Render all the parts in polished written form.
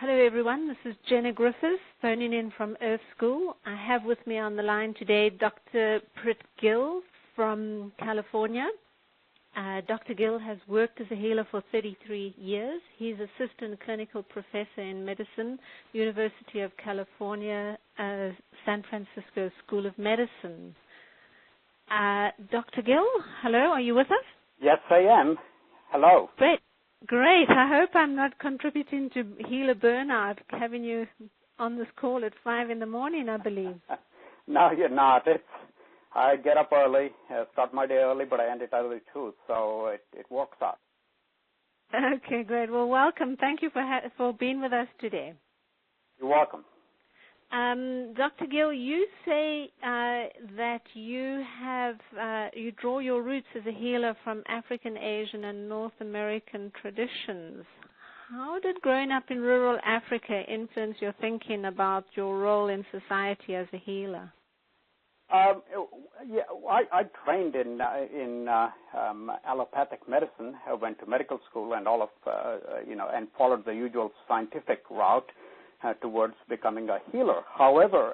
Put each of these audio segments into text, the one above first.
Hello everyone, this is Jena Griffiths phoning in from Earth School. I have with me on the line today Dr. Prit Gill from California. Dr. Gill has worked as a healer for 33 years. He's assistant clinical professor in medicine, University of California, San Francisco School of Medicine. Dr. Gill, hello, are you with us? Yes, I am. Hello. Great. I hope I'm not contributing to healer burnout, having you on this call at 5 in the morning, I believe. No, you're not. I get up early, start my day early, but I end it early too, so it works out. Okay, great. Well, welcome. Thank you for being with us today. You're welcome. Dr. Gill, you say that you draw your roots as a healer from African, Asian, and North American traditions. How did growing up in rural Africa influence your thinking about your role in society as a healer? I trained in allopathic medicine. I went to medical school and and followed the usual scientific route towards becoming a healer. However,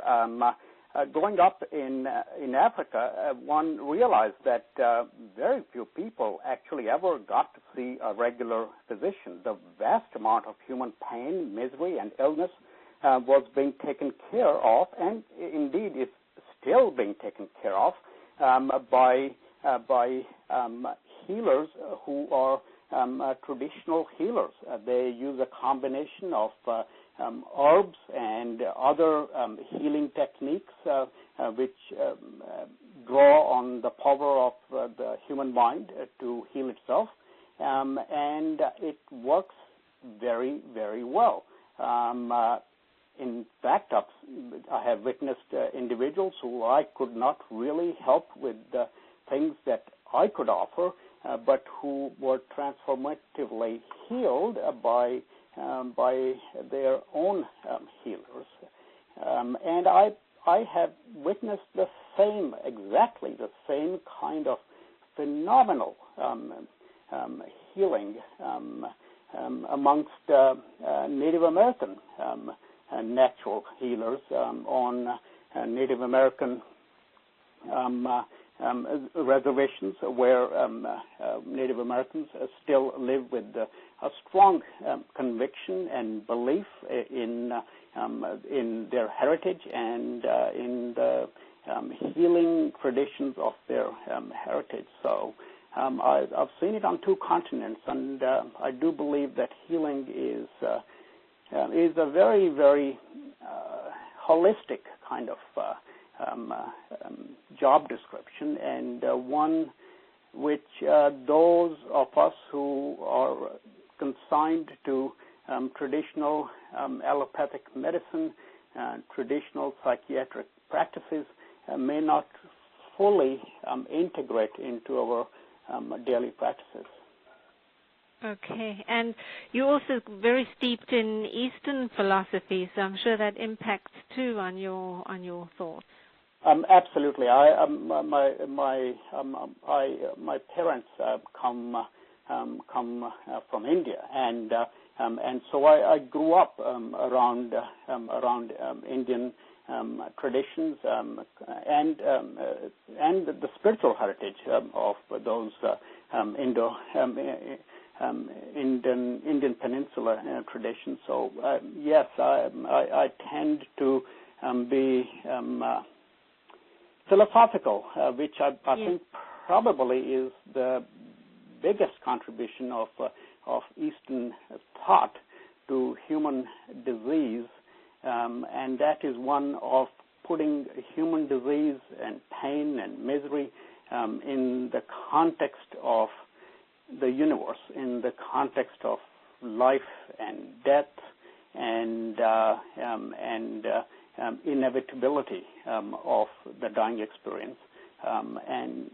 growing up in Africa, one realized that very few people actually ever got to see a regular physician. The vast amount of human pain, misery, and illness was being taken care of, and indeed is still being taken care of by healers who are traditional healers. They use a combination of herbs and other healing techniques which draw on the power of the human mind to heal itself, and it works very, very well. In fact, I have witnessed individuals who I could not really help with the things that I could offer, but who were transformatively healed by their own healers. And I have witnessed exactly the same kind of phenomenal healing amongst Native American natural healers on Native American reservations where Native Americans still live with a strong conviction and belief in their heritage and in the healing traditions of their heritage. So I've seen it on two continents, and I do believe that healing is a very, very holistic kind of job description, and one which those of us who are consigned to traditional allopathic medicine, traditional psychiatric practices may not fully integrate into our daily practices. Okay, and you're also very steeped in Eastern philosophy, so I'm sure that impacts too on your thoughts. Absolutely. My parents come from India, and so I grew up around Indian traditions and the spiritual heritage of those Indian Peninsula traditions. So yes, I tend to be philosophical, which I think probably is the biggest contribution of Eastern thought to human disease, and that is one of putting human disease and pain and misery in the context of the universe, in the context of life and death and inevitability of the dying experience, and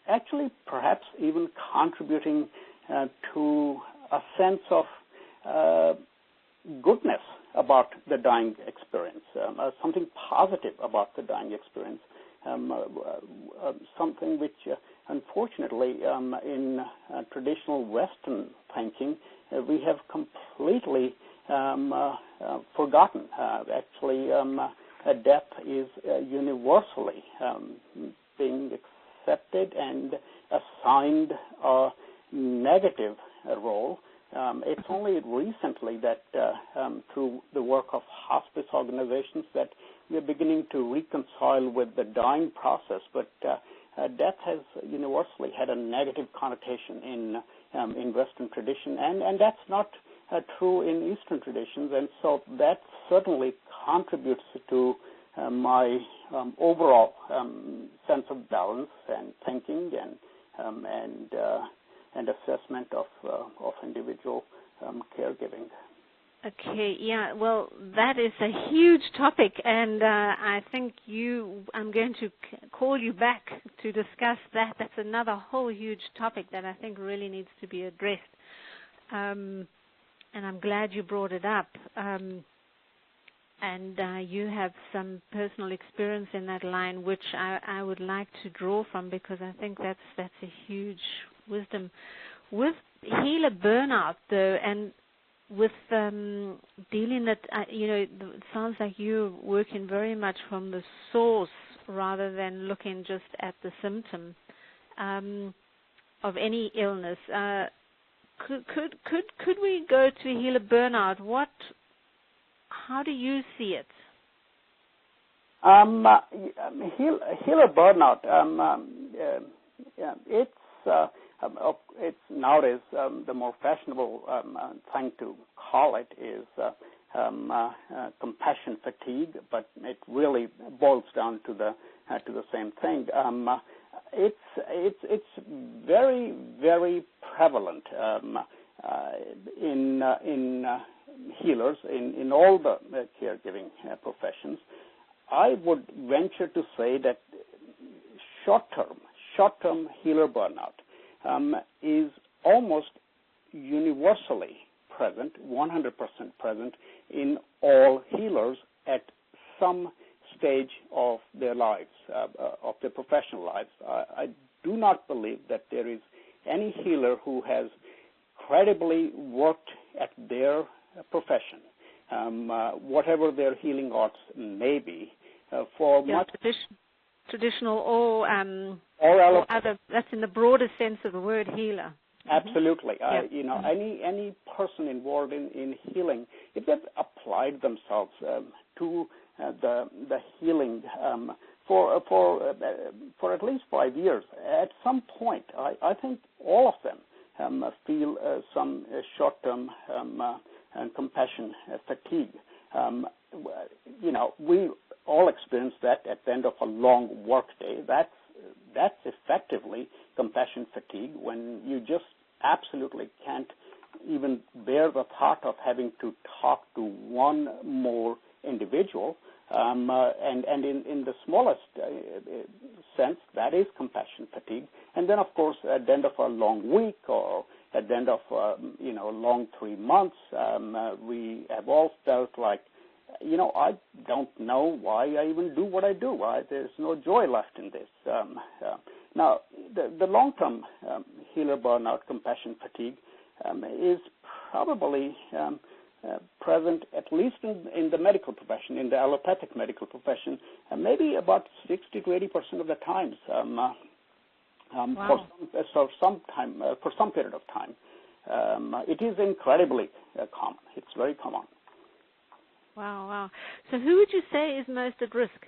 actually perhaps even contributing to a sense of goodness about the dying experience, something positive about the dying experience, something which unfortunately in traditional Western thinking we have completely forgotten. Actually, death is universally being accepted and assigned a negative role. It's only recently that through the work of hospice organizations that we're beginning to reconcile with the dying process, but death has universally had a negative connotation in Western tradition, and that's not true in Eastern traditions, and so that certainly contributes to my overall sense of balance and thinking and assessment of individual caregiving. Okay, yeah, well, that is a huge topic, and I think I'm going to call you back to discuss that. That's another whole huge topic that I think really needs to be addressed, and I'm glad you brought it up. And you have some personal experience in that line, which I would like to draw from, because I think that's a huge wisdom. With healer burnout, though, and with dealing it, it sounds like you're working very much from the source rather than looking just at the symptom of any illness. Could we go to healer burnout? How do you see it? Healer burnout. It's nowadays the more fashionable thing to call it is compassion fatigue, but it really boils down to the same thing. It's very, very prevalent in healers in all the caregiving professions. I would venture to say that short-term healer burnout is almost universally present, 100% present in all healers at some stage of their lives, of their professional lives. I do not believe that there is any healer who has credibly worked at their profession, whatever their healing arts may be, for much traditional or other. That's in the broader sense of the word healer. Absolutely. Any person involved in healing, if they've applied themselves to the healing for at least 5 years, at some point, I think all of them feel some short-term compassion fatigue. We all experience that at the end of a long work day. That's effectively compassion fatigue, when you just absolutely can't even bear the thought of having to talk to one more individual. And in the smallest sense, that is compassion fatigue. And then, of course, at the end of a long week or at the end of a long 3 months, we have all felt like, I don't know why I even do what I do. There's no joy left in this. Now, the long-term healer burnout, compassion fatigue, is probably present at least in the medical profession, in the allopathic medical profession, maybe about 60 to 80% of the times for some period of time. It is incredibly common. It's very common. Wow. So who would you say is most at risk?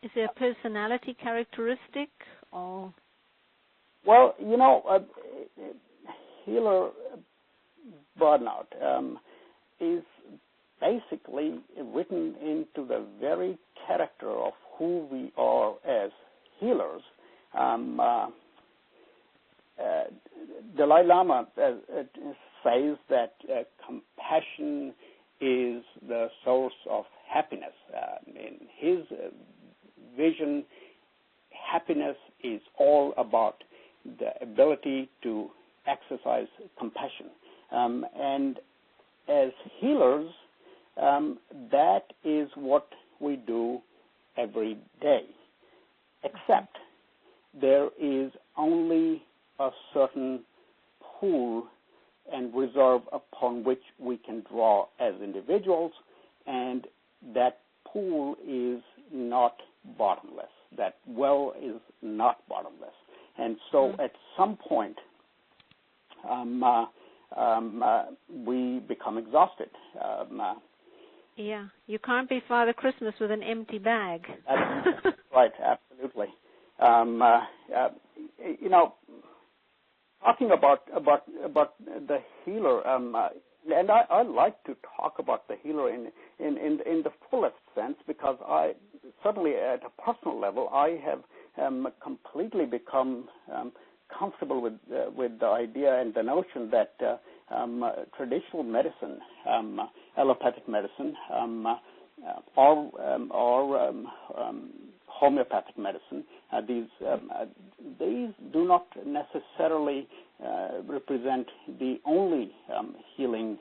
Is there a personality characteristic or? Well, healer burnout is basically written into the very character of who we are as healers. Dalai Lama says that compassion is the source of happiness. In his vision, happiness is all about the ability to exercise compassion. And as healers, that is what we do every day, except there is only a certain pool and reserve upon which we can draw as individuals, and that pool is not bottomless. That well is not bottomless. And so at some point, we become exhausted. Yeah, you can't be Father Christmas with an empty bag. That's right, absolutely. Talking about the healer, and I like to talk about the healer in the fullest sense, because I certainly at a personal level I have completely become comfortable with the idea and the notion that traditional medicine, allopathic medicine, or homeopathic medicine, these do not necessarily represent the only healing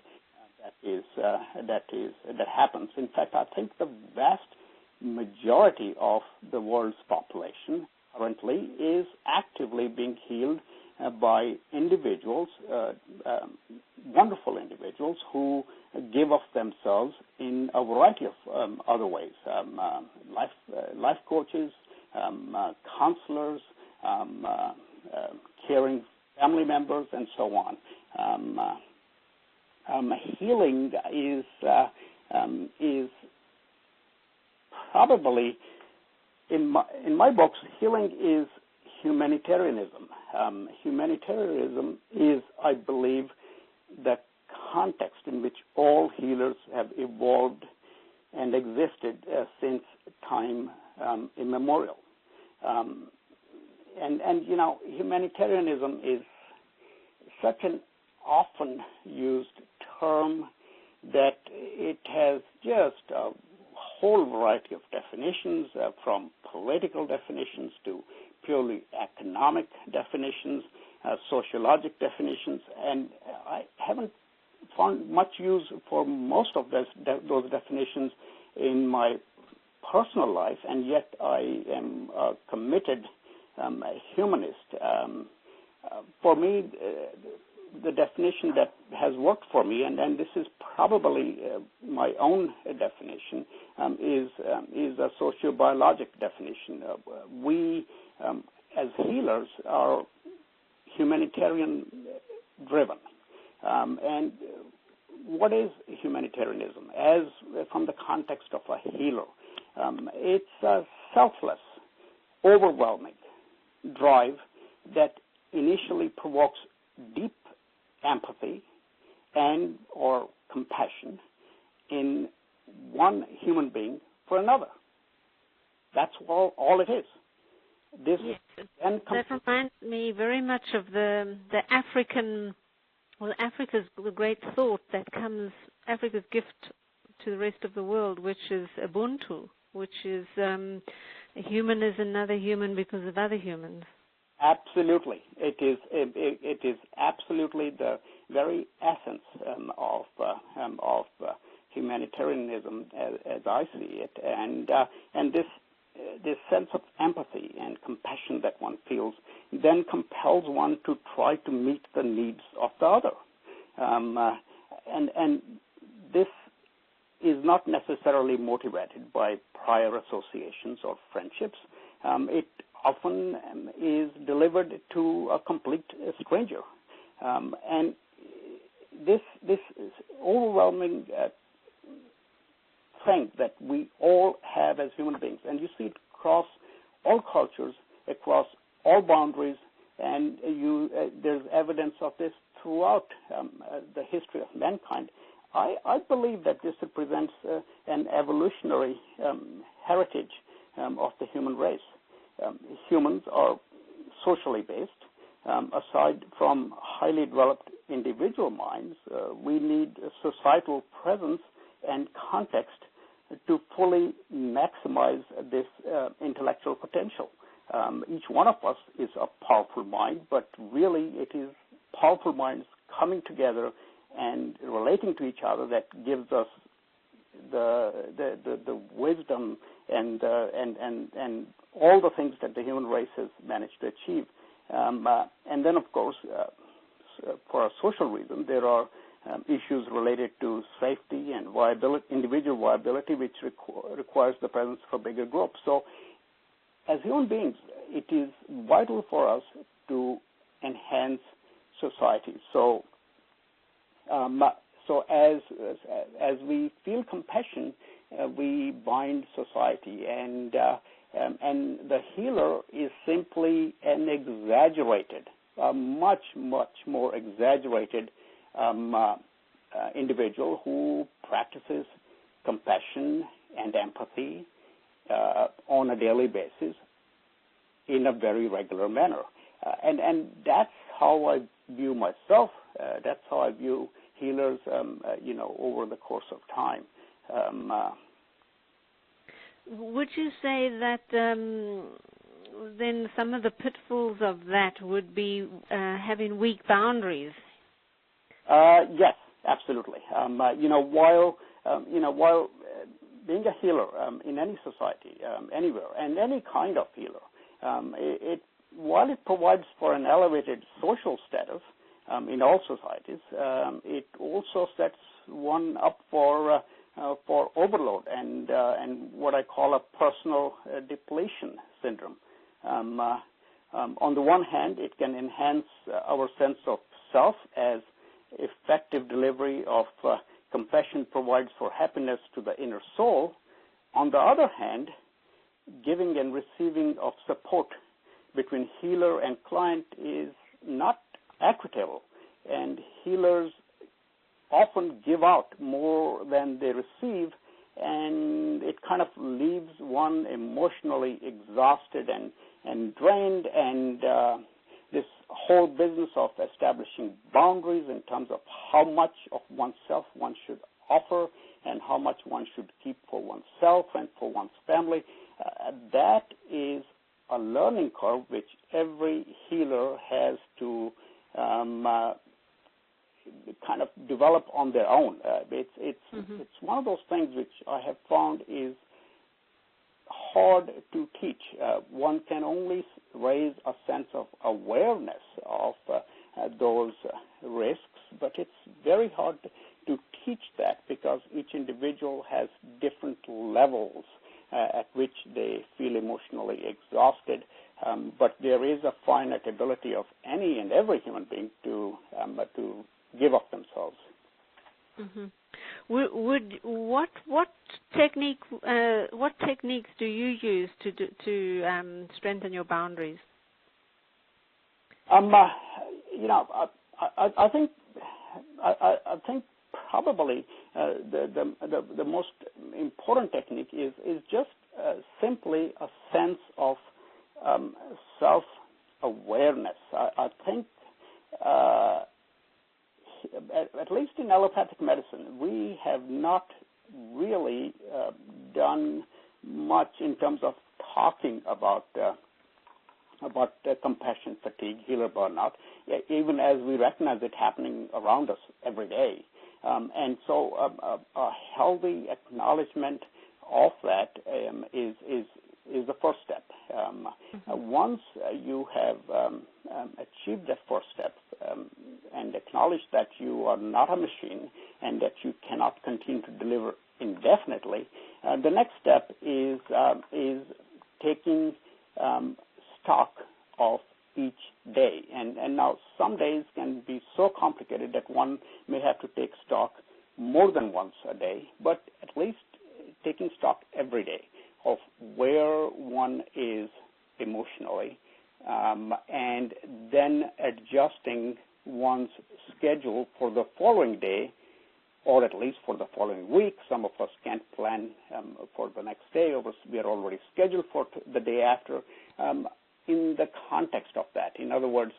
that happens. In fact, I think the vast majority of the world's population currently is actively being healed by individuals, wonderful individuals who give of themselves in a variety of other ways, life coaches, counselors, caring family members, and so on. Healing is probably, in my books, healing is humanitarianism. Humanitarianism is, I believe, the context in which all healers have evolved and existed since time immemorial. And humanitarianism is such an often used term that it has just a whole variety of definitions, from political definitions to purely economic definitions, sociologic definitions, and I haven't found much use for most of those definitions in my personal life, and yet I am a committed humanist. For me, the definition that has worked for me, and this is probably my own definition, is a sociobiologic definition. We, as healers, are humanitarian-driven. And what is humanitarianism? As from the context of a healer, it's a selfless, overwhelming drive that initially provokes deep empathy and or compassion in one human being for another. That's all it is. That reminds me very much of the African, Africa's the great thought that comes, Africa's gift to the rest of the world, which is Ubuntu, which is a human is another human because of other humans. Absolutely, it is absolutely the very essence of humanitarianism as I see it, and this sense of empathy and compassion that one feels then compels one to try to meet the needs of the other, and this is not necessarily motivated by prior associations or friendships. It often is delivered to a complete stranger, and this overwhelming thing that we all have as human beings, and you see it across all cultures, across all boundaries, and there's evidence of this throughout the history of mankind. I believe that this represents an evolutionary heritage of the human race. Humans are socially based. Aside from highly developed individual minds, we need societal presence and context to fully maximize this intellectual potential. Each one of us is a powerful mind, but really it is powerful minds coming together and relating to each other that gives us the wisdom and all the things that the human race has managed to achieve. And then, of course, for a social reason. There are issues related to safety and viability, individual viability, which requires the presence of a bigger group. So as human beings, it is vital for us to enhance society. So as we feel compassion, we bind society, and the healer is simply an exaggerated, much more exaggerated individual who practices compassion and empathy on a daily basis in a very regular manner. And that's how I view myself. That's how I view healers, over the course of time. Would you say that then some of the pitfalls of that would be having weak boundaries? Yes, absolutely. While being a healer in any society, anywhere, and any kind of healer, while it provides for an elevated social status in all societies, it also sets one up for overload and what I call a personal depletion syndrome. On the one hand, it can enhance our sense of self as effective delivery of compassion provides for happiness to the inner soul. On the other hand, giving and receiving of support between healer and client is not equitable, and healers often give out more than they receive, and it kind of leaves one emotionally exhausted and drained, and this whole business of establishing boundaries in terms of how much of oneself one should offer and how much one should keep for oneself and for one's family, that is a learning curve which every healer has to kind of develop on their own. It's one of those things which I have found is hard to teach. One can only raise a sense of awareness of those risks, but it's very hard to teach that because each individual has different levels at which they feel emotionally exhausted. But there is a finite ability of any and every human being to give up themselves. Mm-hmm. What techniques do you use to strengthen your boundaries? I think probably the most important technique is just simply a sense of self-awareness. I think at least in allopathic medicine, we have not really done much in terms of talking about compassion fatigue, healer burnout, even as we recognize it happening around us every day. And so a healthy acknowledgement of that is the first step. Once you have achieved that first step and acknowledge that you are not a machine and that you cannot continue to deliver indefinitely, the next step is taking stock of each day. And now some days can be so complicated that one may have to take stock more than once a day, but at least taking stock every day of where one is emotionally, and then adjusting one's schedule for the following day, or at least for the following week. Some of us can't plan for the next day, or we are already scheduled for the day after, in the context of that. In other words,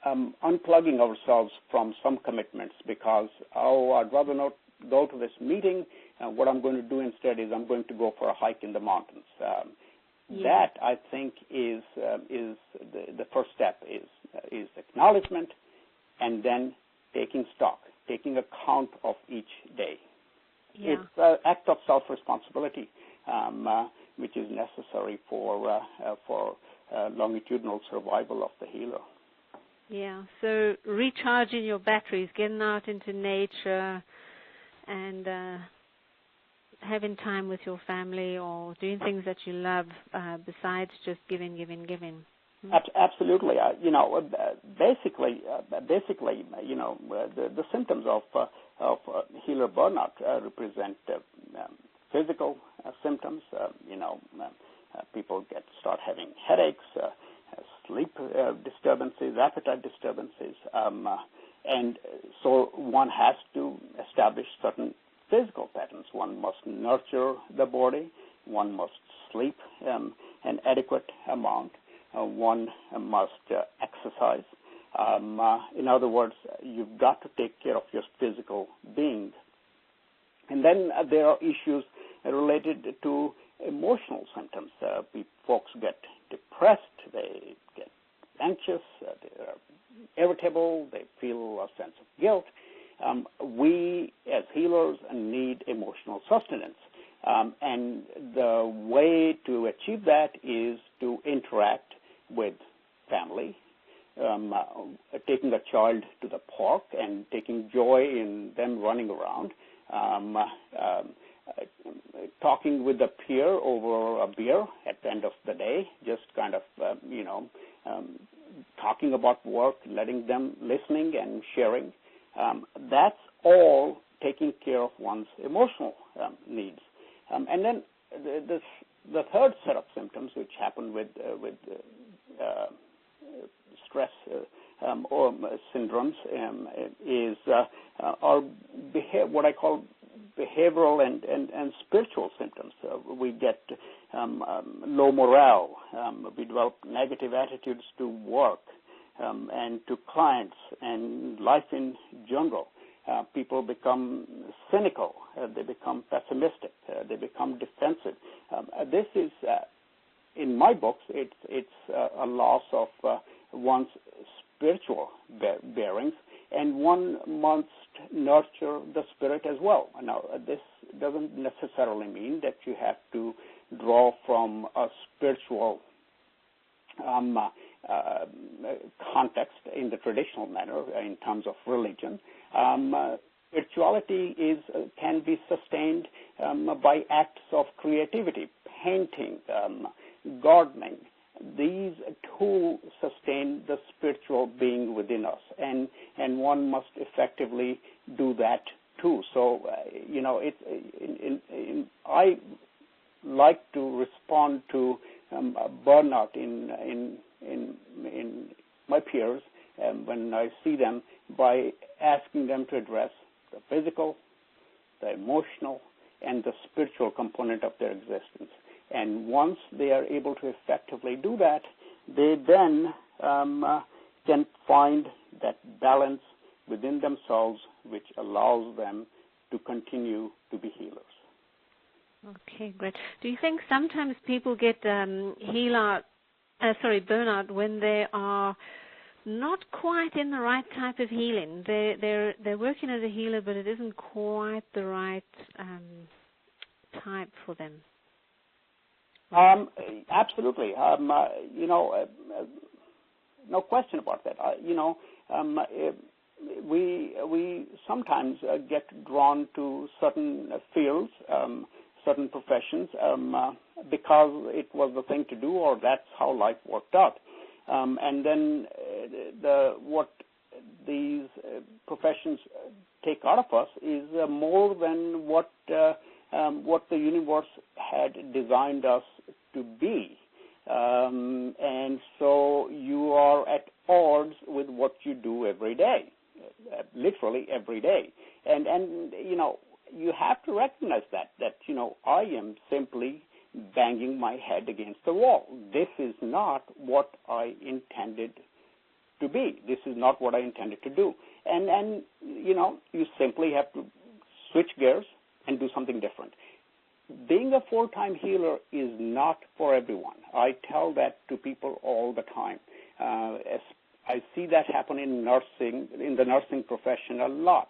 unplugging ourselves from some commitments because, I'd rather not go to this meeting. What I'm going to do instead is I'm going to go for a hike in the mountains. That, I think, is the first step, is acknowledgement, and then taking stock, taking account of each day. Yeah. It's an act of self-responsibility, which is necessary for longitudinal survival of the healer. Yeah, so recharging your batteries, getting out into nature, and having time with your family, or doing things that you love besides just giving. Absolutely. Basically, the symptoms of healer burnout represent physical symptoms. People start having headaches, sleep disturbances, appetite disturbances, and so one has to establish certain physical patterns. One must nurture the body. One must sleep an adequate amount. One must exercise. In other words, you've got to take care of your physical being. And then there are issues related to emotional symptoms. Folks get depressed, they get anxious, they are irritable, they feel a sense of guilt. We, as healers, need emotional sustenance. And the way to achieve that is to interact with family, taking a child to the park and taking joy in them running around, talking with a peer over a beer at the end of the day, just kind of, talking about work, letting them listening and sharing. That's all taking care of one's emotional needs. And then the third set of symptoms, which happen with stress or syndromes, is what I call behavioral and spiritual symptoms. We get low morale. We develop negative attitudes to work and to clients and life in general. People become cynical. They become pessimistic. They become defensive. This is, in my books, it's a loss of one's spiritual bearings, and one must nurture the spirit as well. Now, this doesn't necessarily mean that you have to draw from a spiritual context in the traditional manner in terms of religion. Spirituality can be sustained by acts of creativity, painting, gardening. These too sustain the spiritual being within us, and one must effectively do that too. So, I like to respond to burnout in my peers when I see them by asking them to address the physical, the emotional, and the spiritual component of their existence. And once they are able to effectively do that, they then can find that balance within themselves which allows them to continue to be healers. Okay, great. Do you think sometimes people get burnout when they are not quite in the right type of healing? They're working as a healer, but it isn't quite the right type for them. Absolutely. No question about that. We sometimes get drawn to certain fields, certain professions, because it was the thing to do, or that's how life worked out. And then what these professions take out of us is more than what the universe had designed us to be. And so you are at odds with what you do every day, literally every day. And you have to recognize that I am simply banging my head against the wall. This is not what I intended to be. This is not what I intended to do. And you simply have to switch gears and do something different. Being a full-time healer is not for everyone. I tell that to people all the time. I see that happen in the nursing profession a lot.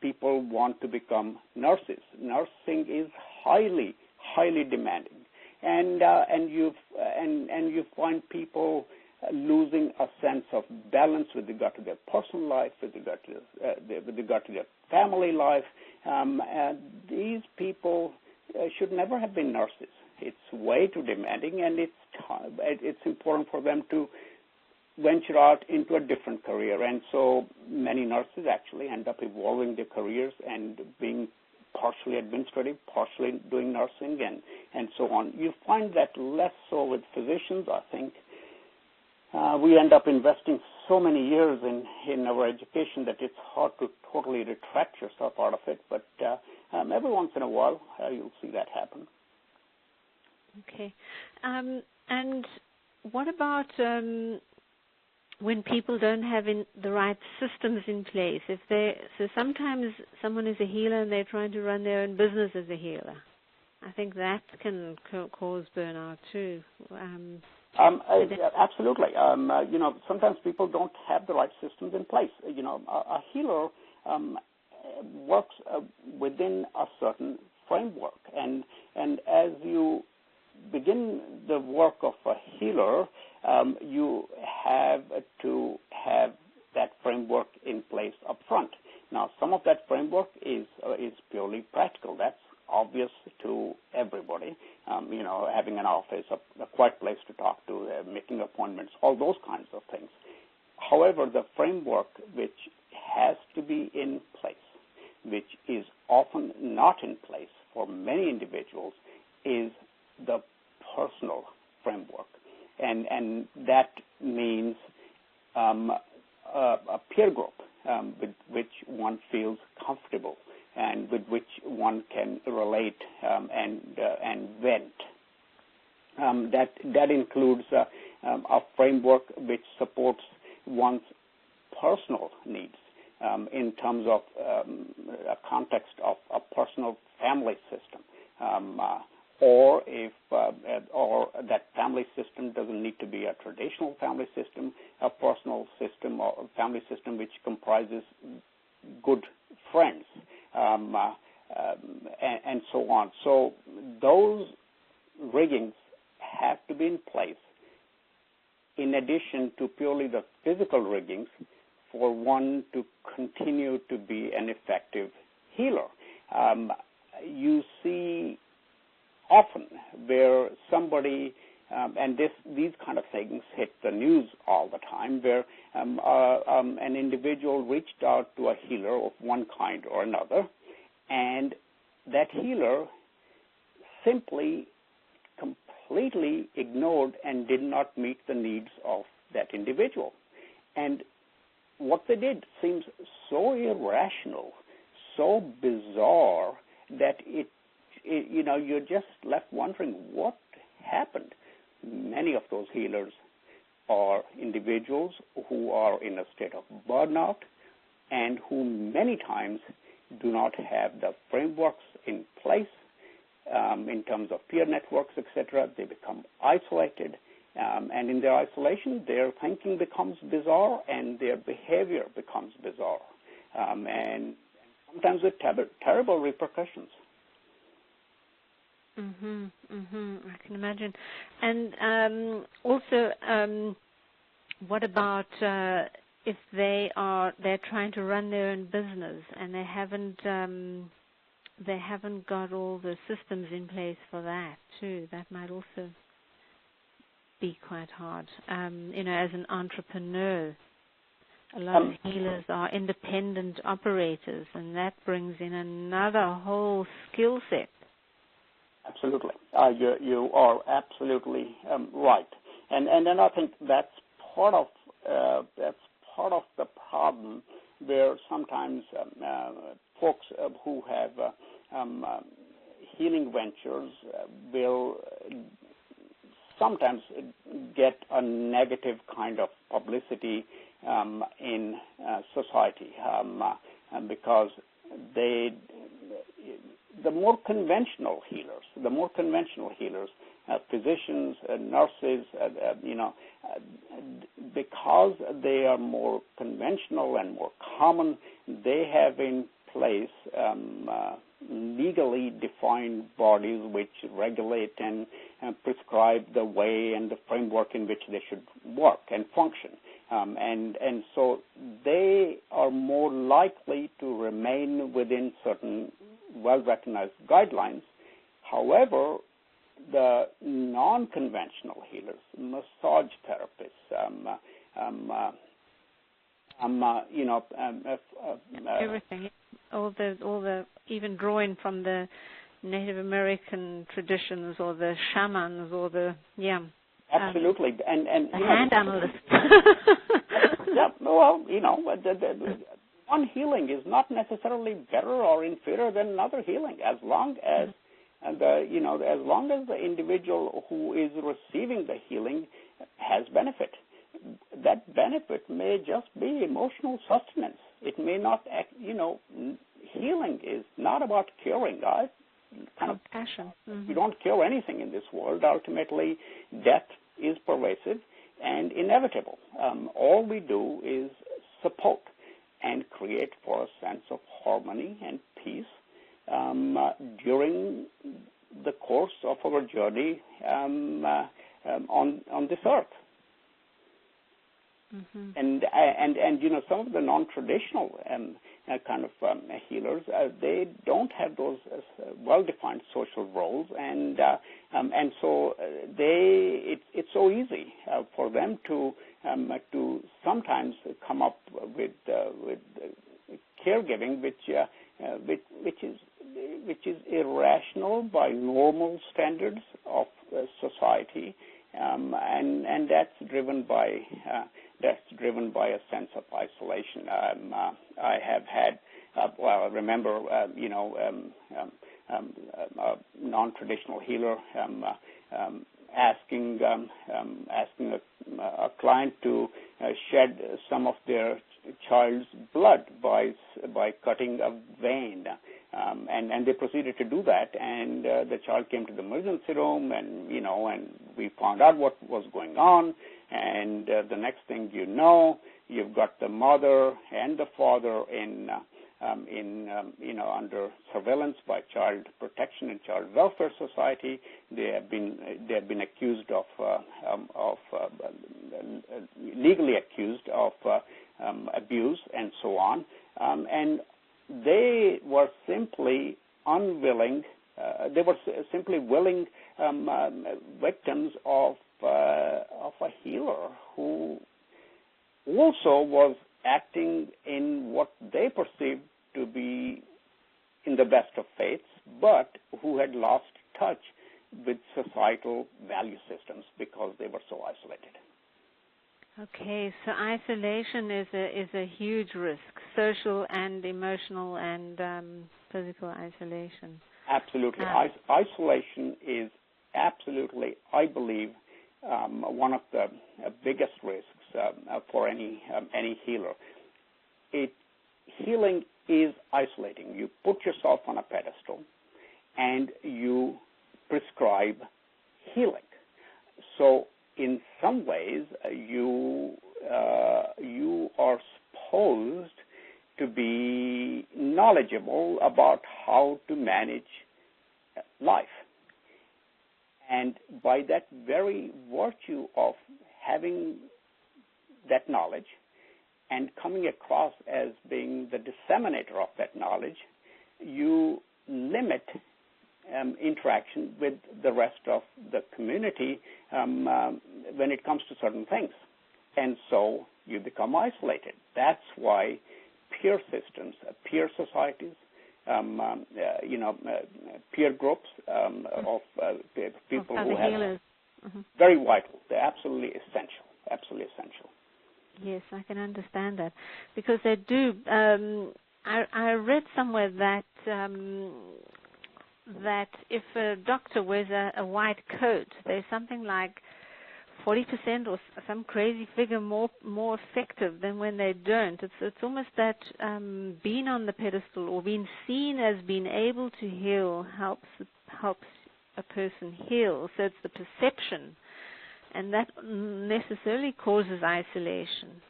People want to become nurses. Nursing is highly demanding, and you find people losing a sense of balance with regard to their personal life, with regard to their family life. These people should never have been nurses. It's way too demanding, and it's important for them to venture out into a different career. And so many nurses actually end up evolving their careers and being partially administrative, partially doing nursing, and so on. You find that less so with physicians, I think. We end up investing so many years in our education that it's hard to totally retract yourself out of it. But every once in a while, you'll see that happen. Okay. And what about when people don't have the right systems in place? So sometimes someone is a healer and they're trying to run their own business as a healer. I think that can cause burnout too. Absolutely. Sometimes people don't have the right systems in place. A healer works within a certain framework, and as you begin the work of a healer, you have to have that framework in place up front. Now, some of that framework is purely practical. That's obvious to everybody. Having an office, a quiet place to talk to, making appointments, all those kinds of things. However, the framework which has to be in place, which is often not in place for many individuals, is the personal framework. And that means a peer group with which one feels comfortable and with which one can relate and vent. That includes a framework which supports one's personal needs in terms of a context of a personal family system, or that family system doesn't need to be a traditional family system, a personal system or a family system which comprises good friends, and so on. So those riggings have to be in place in addition to purely the physical riggings for one to continue to be an effective healer. You see often where somebody, and these kind of things hit the news all the time, where an individual reached out to a healer of one kind or another, and that healer simply completely ignored and did not meet the needs of that individual. And what they did seems so irrational, so bizarre, that you're just left wondering what happened. Many of those healers are individuals who are in a state of burnout and who many times do not have the frameworks in place in terms of peer networks, etc. They become isolated, and in their isolation, their thinking becomes bizarre and their behavior becomes bizarre, and sometimes with terrible repercussions. I can imagine. And also, what about if they're trying to run their own business and they haven't got all the systems in place for that too? That might also be quite hard. As an entrepreneur, a lot of healers are independent operators, and that brings in another whole skill set. Absolutely. You are absolutely right. And then I think that's part of the problem, where sometimes folks who have healing ventures will sometimes get a negative kind of publicity in society because the more conventional healers, physicians, nurses, because they are more conventional and more common, they have in place legally defined bodies which regulate and prescribe the way and the framework in which they should work and function. And so they are more likely to remain within certain well-recognized guidelines. However, the non-conventional healers, massage therapists, everything, all the even drawing from the Native American traditions or the shamans or the absolutely, and the hand analysts. Yeah, well, one healing is not necessarily better or inferior than another healing, as long as as long as the individual who is receiving the healing has benefit. That benefit may just be emotional sustenance. It may not, healing is not about curing, guys. Passion. Mm-hmm. You don't cure anything in this world. Ultimately, death is pervasive and inevitable. All we do is support and create for a sense of harmony and peace during the course of our journey on this earth. Mm-hmm. And some of the non-traditional healers, they don't have those well-defined social roles, and so it's so easy for them to sometimes come up with caregiving, which is irrational by normal standards of society, and that's driven by a sense of isolation. I have had, I remember, a non-traditional healer asking a client to shed some of their child's blood by cutting a vein, and they proceeded to do that, and the child came to the emergency room, and we found out what was going on, and the next thing you know, you've got the mother and the father under surveillance by Child Protection and Child Welfare Society. They have been accused of legally accused of abuse and so on, and they were simply unwilling. They were simply willing victims of a healer who also was acting in what they perceived to be in the best of faiths, but who had lost touch with societal value systems because they were so isolated. Okay, so isolation is a huge risk, social and emotional and physical isolation. Absolutely. Isolation is absolutely, I believe, one of the biggest risks for any healer. Healing is isolating. You put yourself on a pedestal and you prescribe healing. So in some ways, you are supposed to be knowledgeable about how to manage life. And by that very virtue of having that knowledge and coming across as being the disseminator of that knowledge, you limit interaction with the rest of the community when it comes to certain things. And so you become isolated. That's why peer systems, peer societies, peer groups of people who have healers. Very vital. They're absolutely essential. Absolutely essential. Yes, I can understand that because they do. I read somewhere that that if a doctor wears a white coat, there's something like 40% or some crazy figure more effective than when they don't. It's almost that being on the pedestal or being seen as being able to heal helps a person heal. So it's the perception, and that necessarily causes isolation.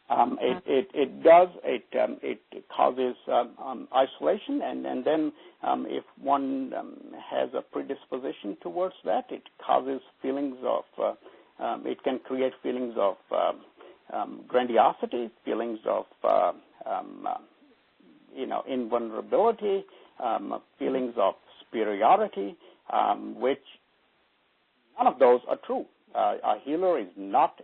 It does. It causes isolation, and then if one has a predisposition towards that, it causes feelings of. It can create feelings of grandiosity, feelings of invulnerability, feelings of superiority, which none of those are true. A healer is not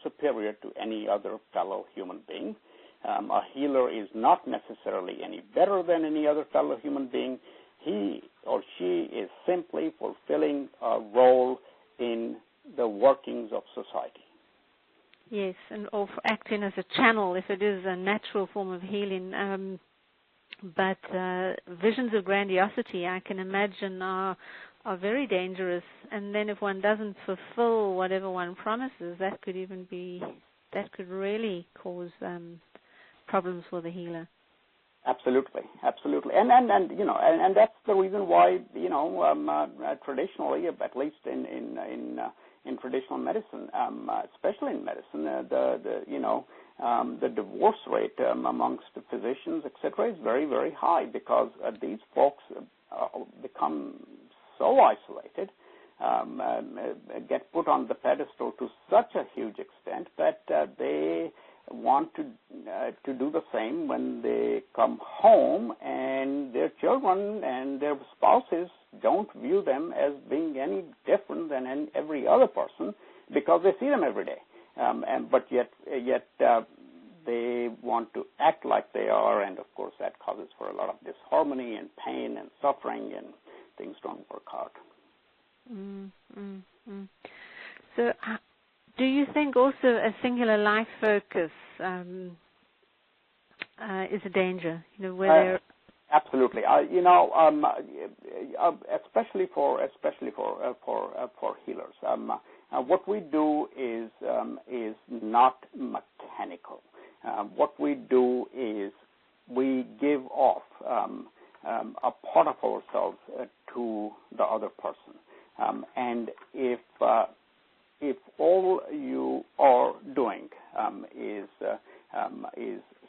superior to any other fellow human being. A healer is not necessarily any better than any other fellow human being. He or she is simply fulfilling a role in the workings of society. Yes, and or acting as a channel if it is a natural form of healing. But visions of grandiosity, I can imagine, are very dangerous. And then if one doesn't fulfill whatever one promises, that could really cause problems for the healer. Absolutely, and that's the reason why traditionally, at least in traditional medicine, especially in medicine, the divorce rate amongst the physicians, etc., is very, very high because these folks become so isolated, get put on the pedestal to such a huge extent that they want to do the same when they come home, and their children and their spouses don't view them as being any different than every other person because they see them every day. But yet they want to act like they are, and of course that causes for a lot of disharmony and pain and suffering, and things don't work out. So, do you think also a singular life focus is a danger? Where absolutely. Especially for healers. What we do is not mechanical. What we do is we give off a part of ourselves to the other person, and if all you are doing is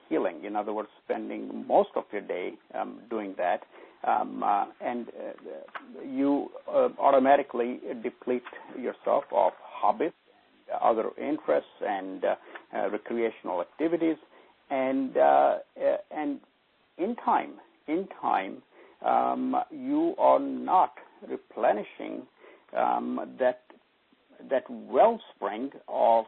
healing, in other words, spending most of your day doing that, and you automatically deplete yourself of hobbies, other interests, and recreational activities, and in time, you are not replenishing that wellspring of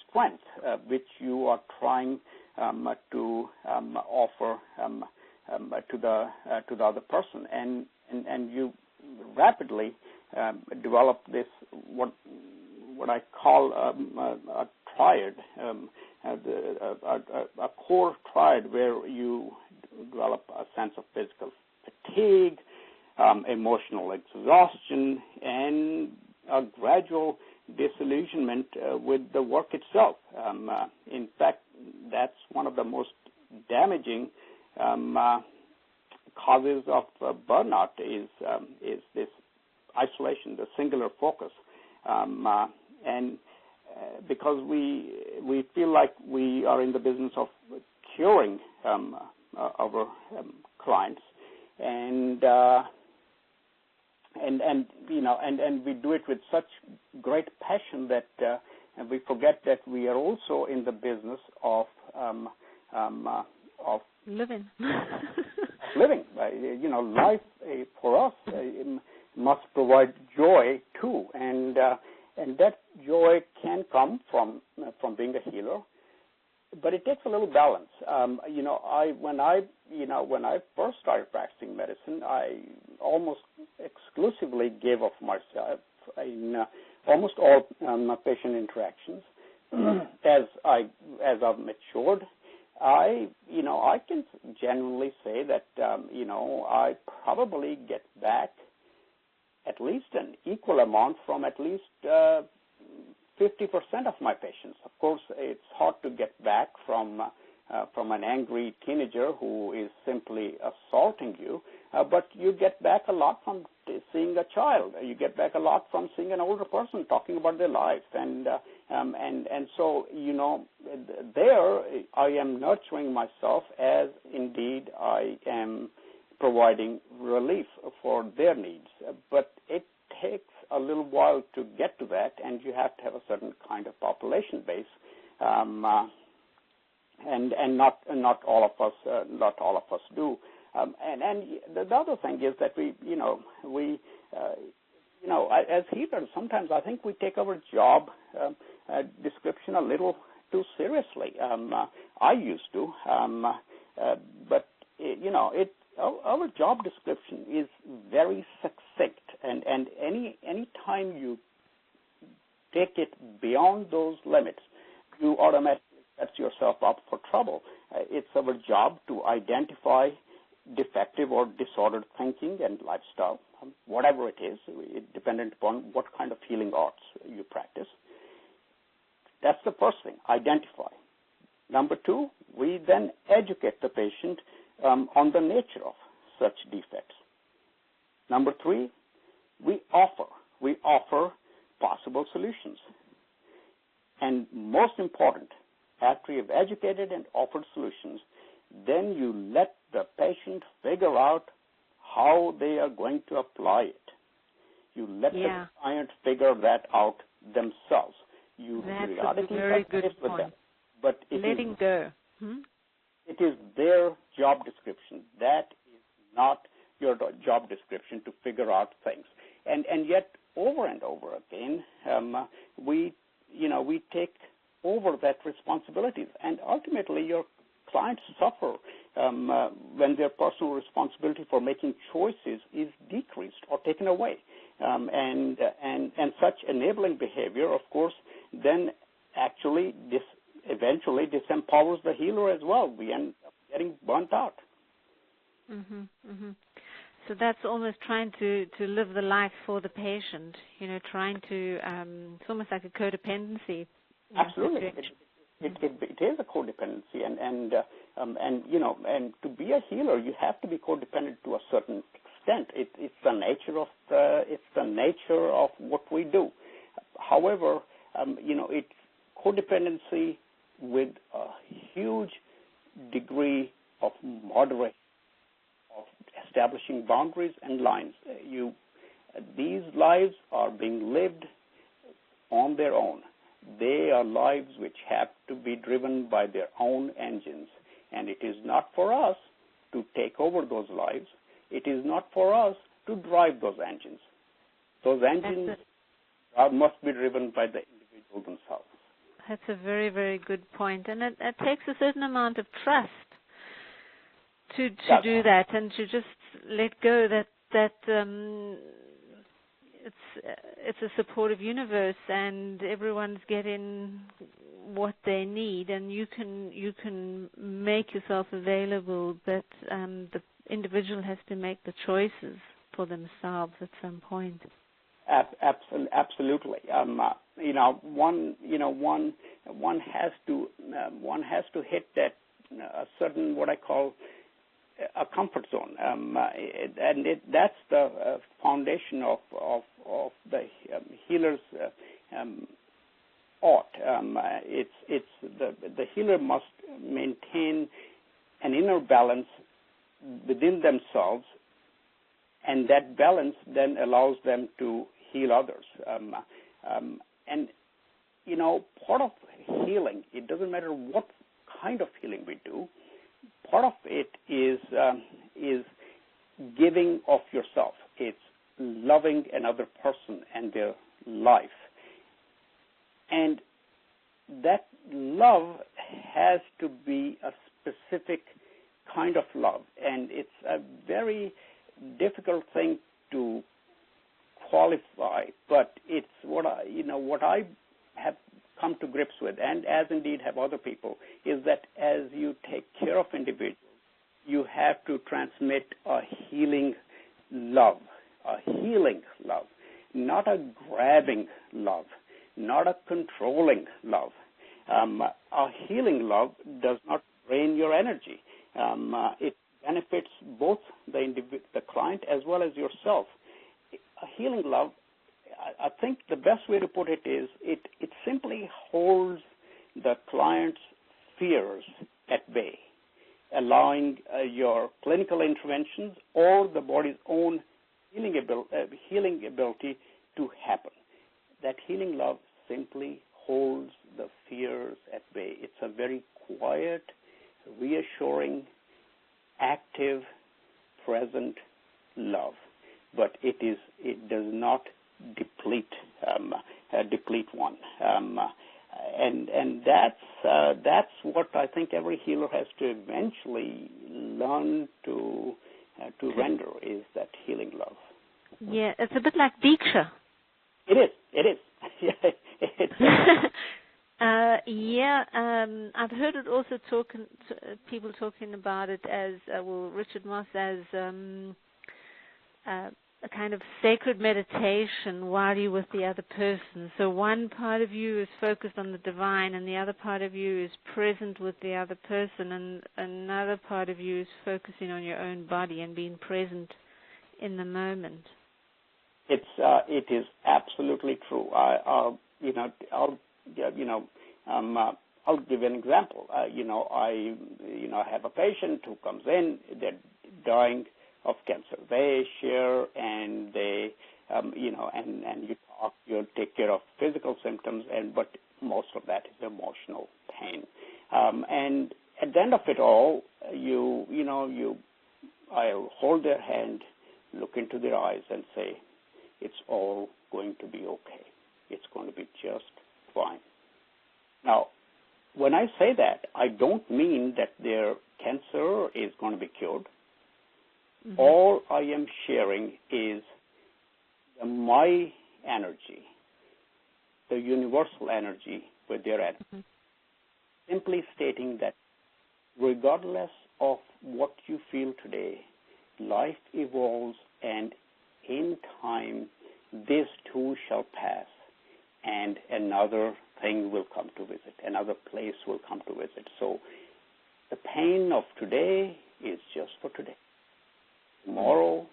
strength which you are trying to offer to the other person, and you rapidly develop this what I call a triad, a core triad, where you develop a sense of physical fatigue, emotional exhaustion, and a gradual disillusionment with the work itself. In fact, that's one of the most damaging causes of burnout is this isolation, the singular focus, and because we feel like we are in the business of curing our clients, and we do it with such great passion that we forget that we are also in the business of living. Living. Life for us must provide joy too, and that joy can come from being a healer, but it takes a little balance. When I first started practicing medicine, I almost exclusively gave of myself in almost all my patient interactions. As I've matured, I can genuinely say that I probably get back at least an equal amount from at least 50% of my patients. Of course, it's hard to get back from from an angry teenager who is simply assaulting you, but you get back a lot from seeing a child. You get back a lot from seeing an older person talking about their life, and so there I am nurturing myself as indeed I am providing relief for their needs. But it takes a little while to get to that, and you have to have a certain kind of population base. And not all of us do. And the other thing is that we as healers, sometimes I think we take our job description a little too seriously. I used to, but our job description is very succinct, and any time you take it beyond those limits, you automatically set yourself up for trouble. It's our job to identify defective or disordered thinking and lifestyle, whatever it is, dependent upon what kind of healing arts you practice. That's the first thing, identify. Number two, we then educate the patient on the nature of such defects. Number three, we offer possible solutions. And most important, after you've educated and offered solutions, then you let the patient figure out how they are going to apply it. You let the client figure that out themselves. You That's a very good point. Them, but letting go. It is their job description. That is not your job description to figure out things. And yet, over and over again, we take over that responsibility, and ultimately your clients suffer when their personal responsibility for making choices is decreased or taken away, and such enabling behavior, of course, then actually eventually disempowers the healer as well. We end up getting burnt out. So that's almost trying to live the life for the patient. Trying to it's almost like a codependency. Absolutely, it is a codependency, and to be a healer, you have to be codependent to a certain extent. It's the nature of what we do. However, it's codependency with a huge degree of moderation, of establishing boundaries and lines. These lives are being lived on their own. They are lives which have to be driven by their own engines, and it is not for us to take over those lives. It is not for us to drive those engines. Those engines must be driven by the individual themselves. That's a very, very good point, and it takes a certain amount of trust to do that, and to just let go that it's a supportive universe, and everyone's getting what they need, and you can make yourself available, but the individual has to make the choices for themselves at some point. Absolutely. One has to hit that a certain, what I call, a comfort zone, and that's the foundation of the healer's art. It's the healer must maintain an inner balance within themselves, and that balance then allows them to heal others. Part of healing, it doesn't matter what kind of healing we do. Part of it is giving of yourself. It's loving another person and their life. And that love has to be a specific kind of love. And it's a very difficult thing to qualify, but it's what I have come to grips with, and as indeed have other people, is that as you take care of individuals, you have to transmit a healing love, not a grabbing love, not a controlling love. A healing love does not drain your energy. It benefits both the client as well as yourself. A healing love, I think the best way to put it is it simply holds the client's fears at bay, allowing your clinical interventions or the body's own healing ability to happen. That healing love simply holds the fears at bay. It's a very quiet, reassuring, active, present love, but it does not deplete one, and that's what I think every healer has to eventually learn to render, is that healing love. Yeah, it's a bit like Diksha. It is. I've heard it also people talking about it as, Richard Moss, as a kind of sacred meditation while you're with the other person. So one part of you is focused on the divine, and the other part of you is present with the other person, and another part of you is focusing on your own body and being present in the moment. It is absolutely true. I'll give an example. I have a patient who comes in. They're dying of cancer. They share, and they, and you talk. You take care of physical symptoms, but most of that is emotional pain. And at the end of it all, I'll hold their hand, look into their eyes, and say, it's all going to be okay. It's going to be just fine. Now, when I say that, I don't mean that their cancer is going to be cured. Mm-hmm. All I am sharing is my energy, the universal energy with their energy. Mm-hmm. Simply stating that regardless of what you feel today, life evolves, and in time, this too shall pass, and another thing will come to visit, another place will come to visit. So the pain of today is just for today. Tomorrow,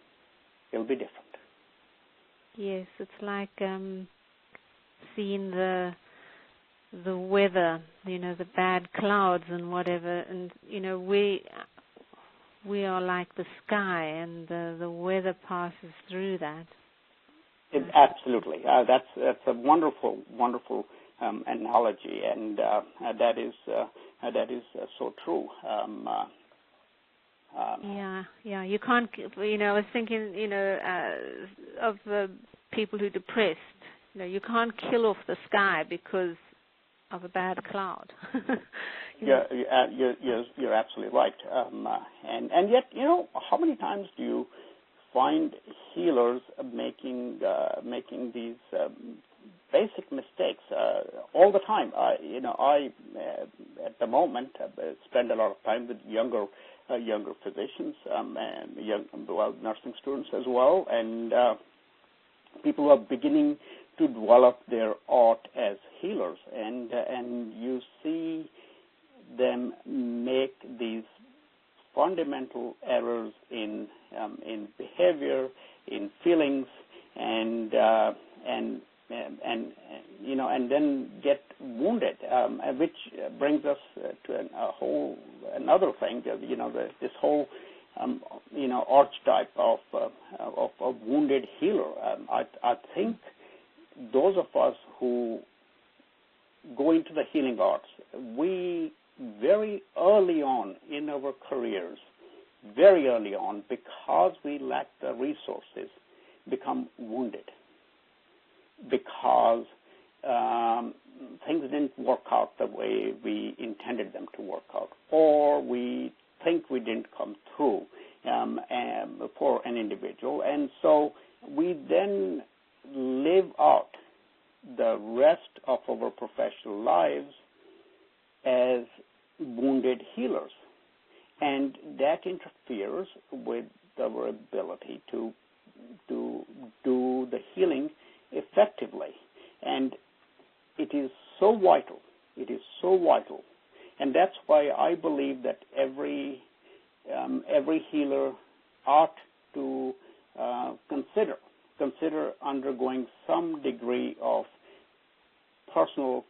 it'll be different. Yes, it's like seeing the weather, the bad clouds and whatever, and we are like the sky, and the weather passes through that. Absolutely. That's a wonderful analogy, and that is so true. Yeah. You can't. I was thinking, of the people who are depressed. You can't kill off the sky because of a bad cloud. You're absolutely right. And yet, how many times do you find healers making these basic mistakes all the time? I at the moment spend a lot of time with younger physicians and nursing students as well, and people who are beginning to develop their art as healers, and you see them make these fundamental errors in behavior, in feelings, and then get wounded, which brings us to another thing. This whole archetype of a wounded healer. I think those of us who go into the healing arts, we very early on in our careers, very early on, because we lack the resources, become wounded, because things didn't work out the way we intended them to work out, or we think we didn't come through for an individual, and so we then live out the rest of our professional lives as wounded healers, and that interferes with our ability to do the healing effectively. And it is so vital, and that's why I believe that every healer ought to consider undergoing some degree of personal,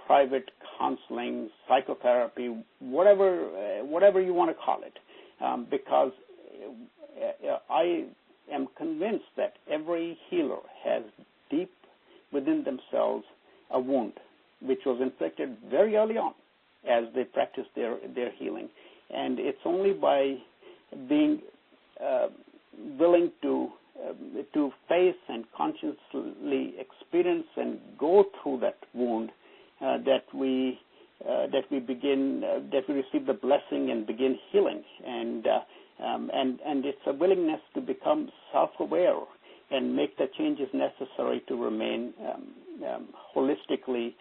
private counseling, psychotherapy, whatever you want to call it, because I am convinced that every healer has deep within themselves a wound which was inflicted very early on as they practiced their healing. And it's only by being willing to face and consciously experience and go through that wound that we receive the blessing and begin healing. And it's a willingness to become self-aware and make the changes necessary to remain holistically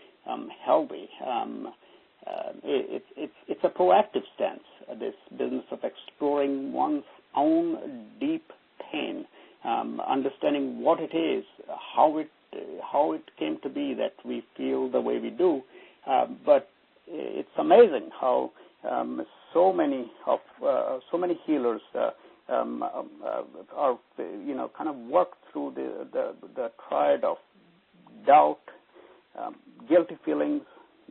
healthy. It's a proactive stance, this business of exploring one's own deep pain, understanding what it is, how it came to be that we feel the way we do. But it's amazing how so many healers are kind of work through the triad of doubt, guilty feelings,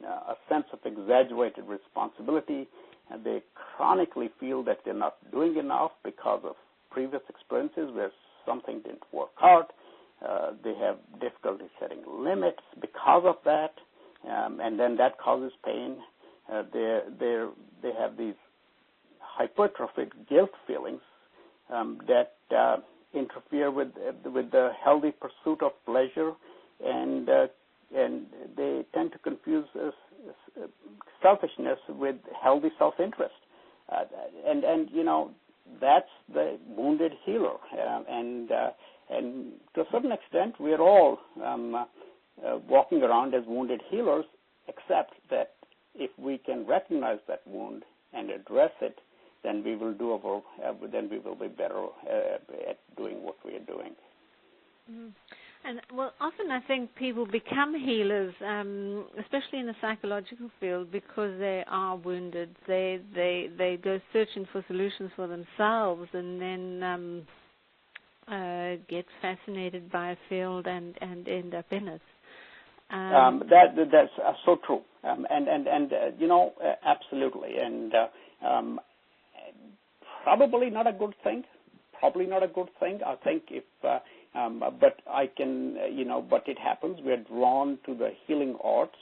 a sense of exaggerated responsibility, and they chronically feel that they're not doing enough because of previous experiences where something didn't work out. They have difficulty setting limits because of that, and then that causes pain. They have these hypertrophied guilt feelings that interfere with the healthy pursuit of pleasure, and they tend to confuse selfishness with healthy self-interest, and that's the wounded healer, and to a certain extent we are all walking around as wounded healers, except that if we can recognize that wound and address it, then we will be better at doing what we are doing. Mm. And often I think people become healers, especially in the psychological field, because they are wounded. They go searching for solutions for themselves, and then get fascinated by a field and end up in it. That's so true, absolutely, and probably not a good thing. I think if. But it happens. We're drawn to the healing arts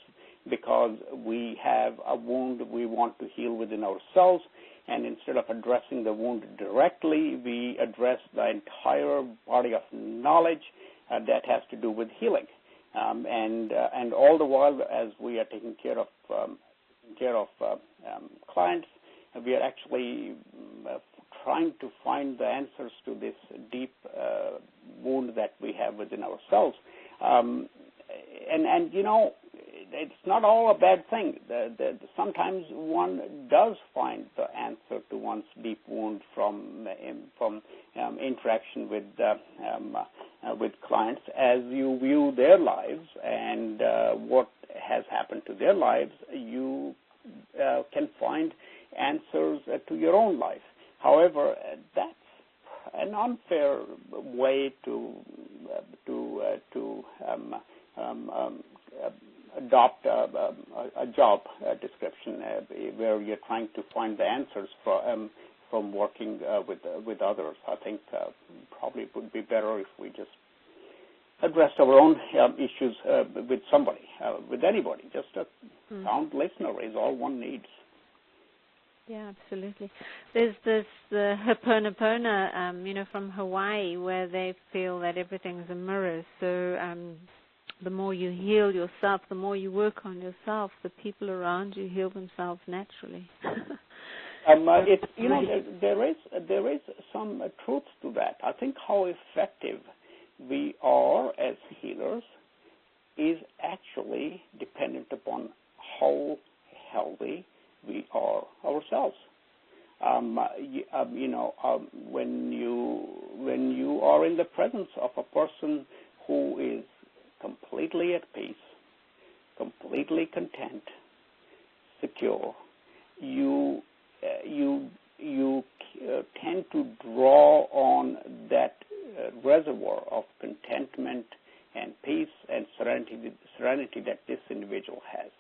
because we have a wound we want to heal within ourselves, and instead of addressing the wound directly, we address the entire body of knowledge that has to do with healing. And all the while, as we are taking care of clients, we are actually trying to find the answers to this deep wound that we have within ourselves. It's not all a bad thing. Sometimes one does find the answer to one's deep wound from interaction with clients. As you view their lives and what has happened to their lives, you can find answers to your own life. However, that's an unfair way to adopt a job description where you're trying to find the answers from working with others. I think probably it would be better if we just addressed our own issues with somebody, with anybody. Just a sound listener is all one needs. Yeah, absolutely. There's this Ho'oponopono, from Hawaii, where they feel that everything's a mirror. So the more you heal yourself, the more you work on yourself, the people around you heal themselves naturally. There is some truth to that. I think how effective we are as healers is actually dependent upon how healthy we are ourselves. When you are in the presence of a person who is completely at peace, completely content, secure, you tend to draw on that reservoir of contentment and peace and serenity that this individual has.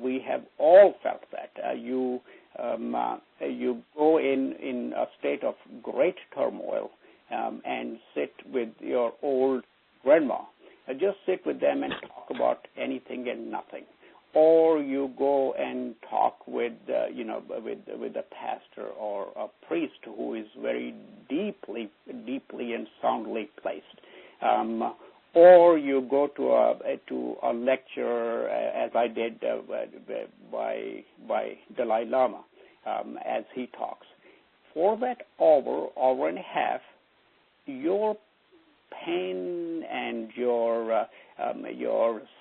We have all felt that. You go in a state of great turmoil and sit with your old grandma. Just sit with them and talk about anything and nothing. Or you go and talk with a pastor or a priest who is very deeply and soundly placed. Or you go to a lecture, as I did by Dalai Lama, as he talks. For that hour and a half, your pain and your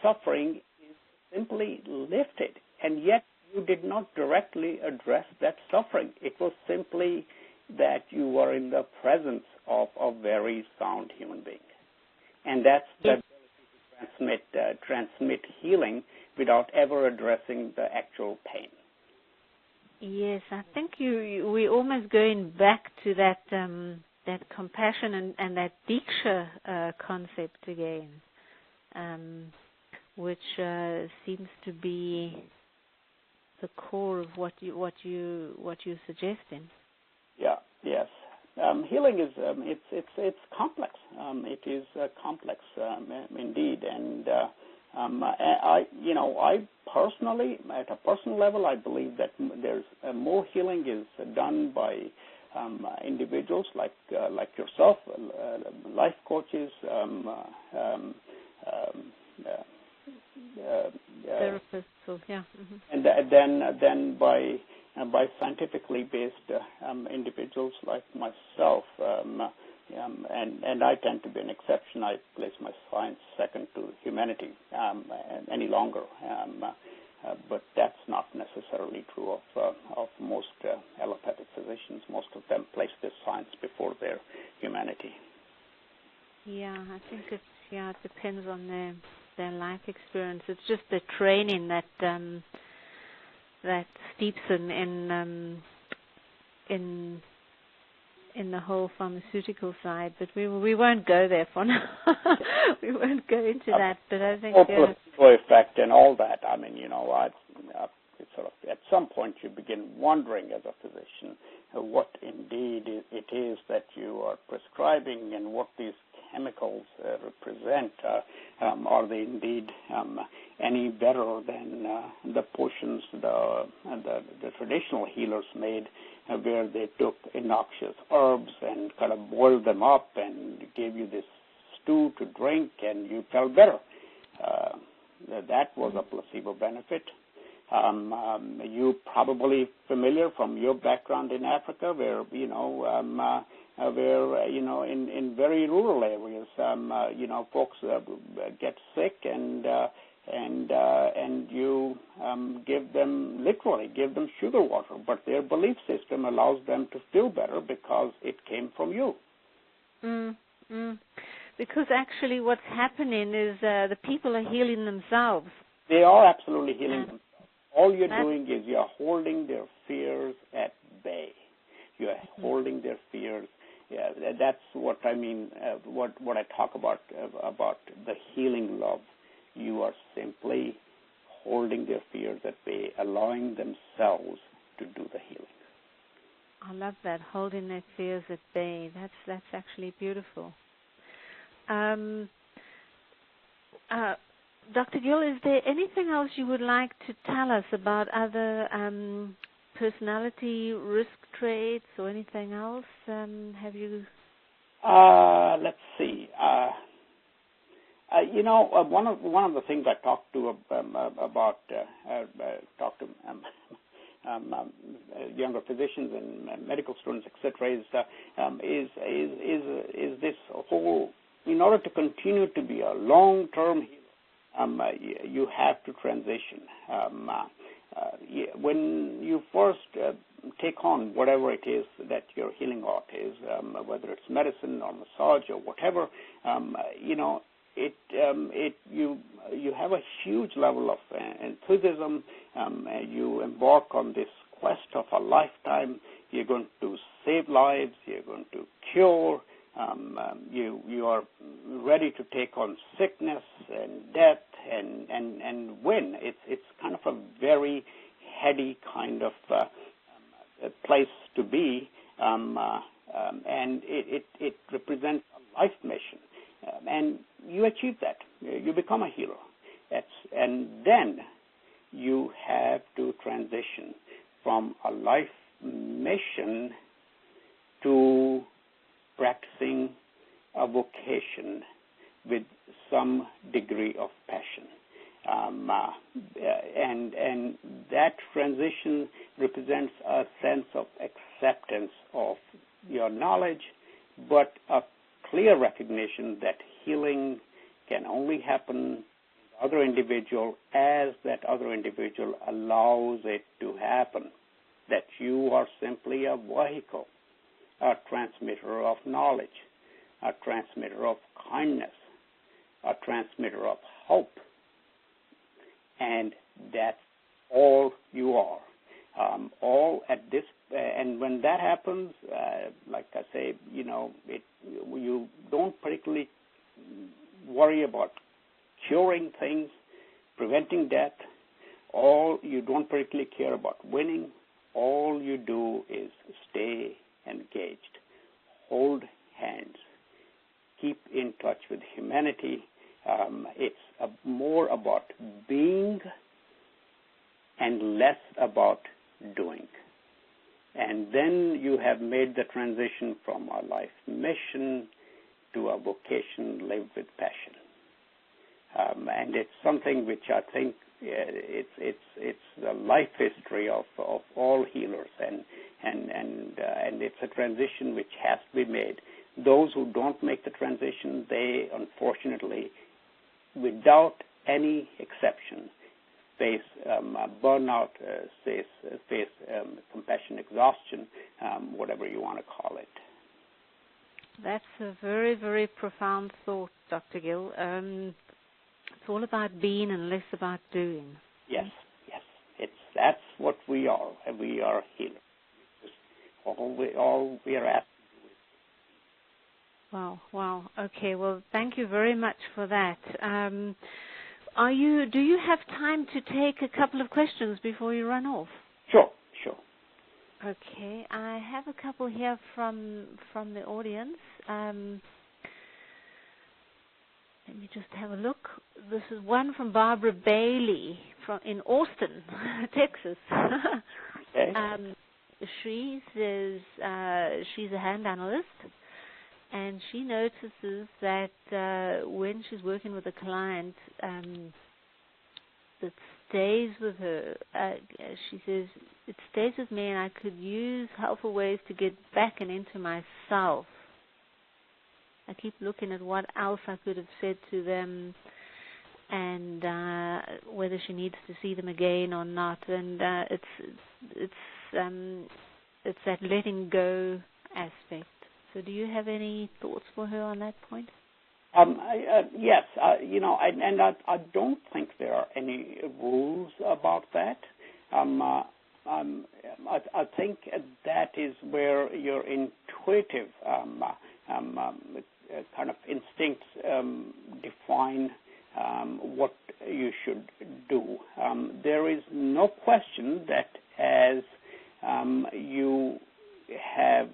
suffering is simply lifted, and yet you did not directly address that suffering. It was simply that you were in the presence of a very sound human being. And that's the ability to transmit healing without ever addressing the actual pain. Yes, I think we're almost going back to that compassion and that Diksha concept again, which seems to be the core of what you're suggesting. Yeah. Yes. Healing is it's complex. It is complex indeed, and I personally, at a personal level, I believe that there's more healing is done by individuals like yourself, life coaches, therapists, so yeah, and then by scientifically based individuals like myself, and I tend to be an exception. I place my science second to humanity any longer, but that's not necessarily true of most allopathic physicians. Most of them place their science before their humanity. Yeah, I think it depends on their life experience. It's just the training that steeps in the whole pharmaceutical side, but we won't go there for now. We won't go into that. But I think placebo effect and all that. I mean, it's sort of at some point you begin wondering as a physician what indeed it is that you are prescribing and what these chemicals represent. Are they indeed any better than the potions the traditional healers made, where they took innoxious herbs and kind of boiled them up and gave you this stew to drink and you felt better? That was a placebo benefit. You probably familiar from your background in Africa, where in very rural areas, folks get sick and you give them sugar water, but their belief system allows them to feel better because it came from you. Because actually what's happening is the people are healing themselves. They are absolutely healing themselves. All you're doing is you're holding their fears at bay. You're holding their fears. Yeah, that's what I mean. What I talk about the healing love. You are simply holding their fears at bay, allowing themselves to do the healing. I love that, holding their fears at bay. That's actually beautiful. Dr. Gill, is there anything else you would like to tell us about other personality risk traits or anything else? Have you? Let's see. One of the things I talked to younger physicians and medical students, etc., is this whole. In order to continue to be a long-term healer, you have to transition. When you first take on whatever it is that your healing art is, whether it's medicine or massage or whatever, you have a huge level of enthusiasm. You embark on this quest of a lifetime. You're going to save lives. You're going to cure. You are ready to take on sickness and death and win. It's kind of a very heady kind of place to be, and it represents a life mission. And you achieve that. You become a hero. And then you have to transition from a life mission to practicing a vocation with some degree of passion. And that transition represents a sense of acceptance of your knowledge, but a clear recognition that healing can only happen in the other individual as that other individual allows it to happen, that you are simply a vehicle, a transmitter of knowledge, a transmitter of kindness, a transmitter of hope, and that's all you are. All at this, and when that happens, like I say, you don't particularly worry about curing things, preventing death. You don't particularly care about winning. All you do is stay engaged, hold hands, keep in touch with humanity. It's more about being and less about doing. And then you have made the transition from a life mission to a vocation lived with passion. And it's something which I think it's the life history of all healers, and it's a transition which has to be made. Those who don't make the transition, they unfortunately, without any exception, face burnout, face compassion exhaustion, whatever you want to call it. That's a very, very profound thought, Dr. Gill. It's all about being and less about doing. Yes. That's what we are. We are healers. All we are asking. Wow. Okay. Well, thank you very much for that. Do you have time to take a couple of questions before you run off? Sure. Okay. I have a couple here from the audience. Let me just have a look. This is one from Barbara Bailey in Austin, Texas. Okay. She says she's a hand analyst, and she notices that when she's working with a client that stays with her, she says, it stays with me and I could use helpful ways to get back and into myself. I keep looking at what else I could have said to them and whether she needs to see them again or not. And it's that letting go aspect. So do you have any thoughts for her on that point? Yes. I don't think there are any rules about that. I think that is where your intuitive kind of instincts define what you should do. There is no question that as you have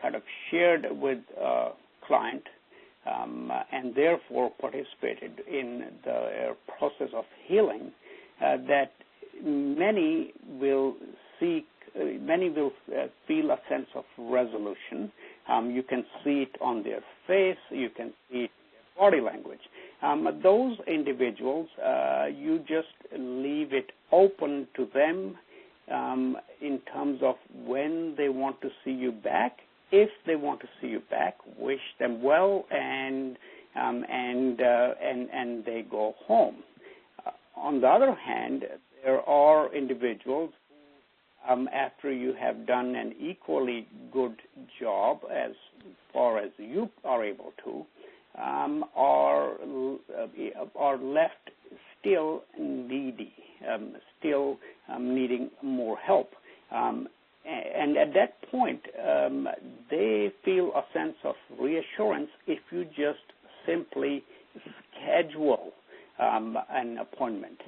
kind of shared with a client and therefore participated in the process of healing, that many will feel a sense of resolution. You can see it on their face. You can see it in their body language. Those individuals, you just leave it open to them in terms of when they want to see you back. If they want to see you back, wish them well, and they go home. On the other hand, there are individuals who, after you have done an equally good job as far as you are able to, are left still needy, still needing more help. And at that point, they feel a sense of reassurance if you just simply schedule an appointment.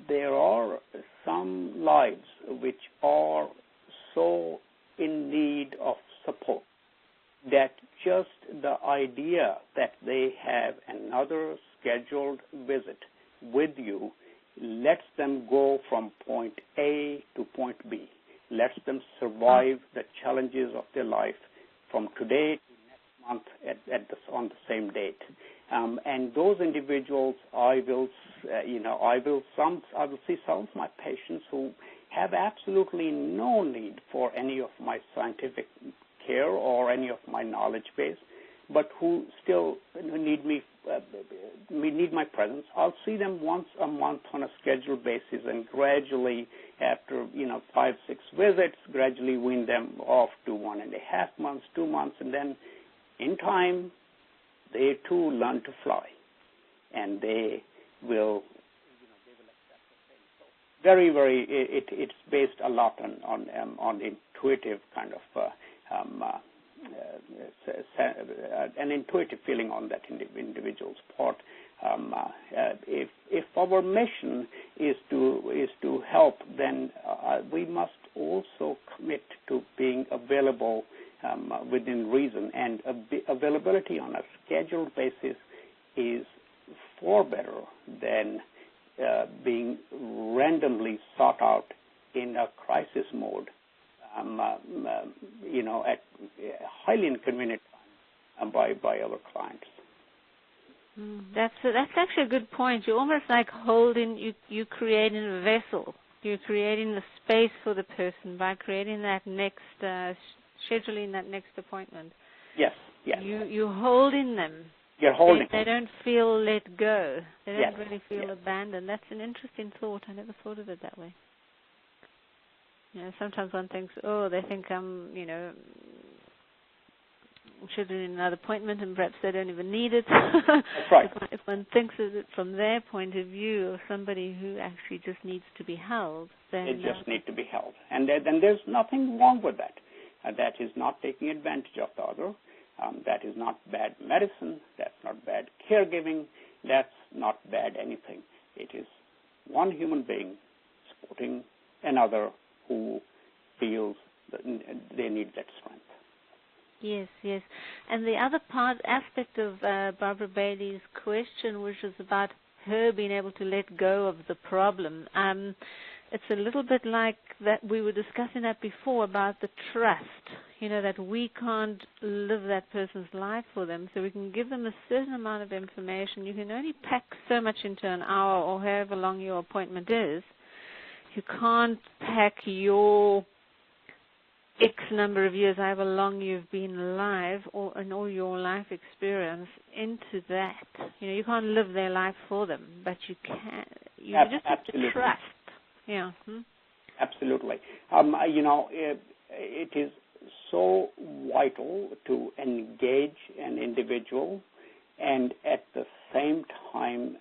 There are some lives which are so in need of support that just the idea that they have another scheduled visit with you lets them go from point A to point B, lets them survive the challenges of their life from today to next month on the same date. And those individuals, I will see some of my patients who have absolutely no need for any of my scientific care or any of my knowledge base, but who still need my presence. I'll see them once a month on a scheduled basis, and gradually, after 5-6 visits, gradually wean them off to 1.5 months, 2 months, and then in time, they too learn to fly, and they will accept the same. So very, very, it's based a lot on intuitive kind of an intuitive feeling on that individual's part. If our mission is to help, then we must also commit to being available within reason, and availability on a scheduled basis is far better than being randomly sought out in a crisis mode, at highly inconvenient time by our clients. That's actually a good point. You're almost like you're creating a vessel. You're creating the space for the person by creating that next, scheduling that next appointment. Yes. You're holding them. You're holding. They don't feel let go. They don't Yes. really feel abandoned. That's an interesting thought. I never thought of it that way. Sometimes one thinks, they think I'm, scheduling another appointment, and perhaps they don't even need it. That's right. If one thinks of it from their point of view, of somebody who actually just needs to be held, then they just need to be held, and then there's nothing wrong with that. That is not taking advantage of the other. That is not bad medicine. That's not bad caregiving. That's not bad anything. It is one human being supporting another who feels that they need that strength. Yes. And the other aspect of Barbara Bailey's question, which was about her being able to let go of the problem, it's a little bit like that we were discussing that before about the trust, that we can't live that person's life for them, so we can give them a certain amount of information. You can only pack so much into an hour or however long your appointment is. You can't pack your X number of years, however long you've been alive, and all your life experience into that. You can't live their life for them, but you can. You just have to trust. Yeah. Absolutely. It is so vital to engage an individual and at the same time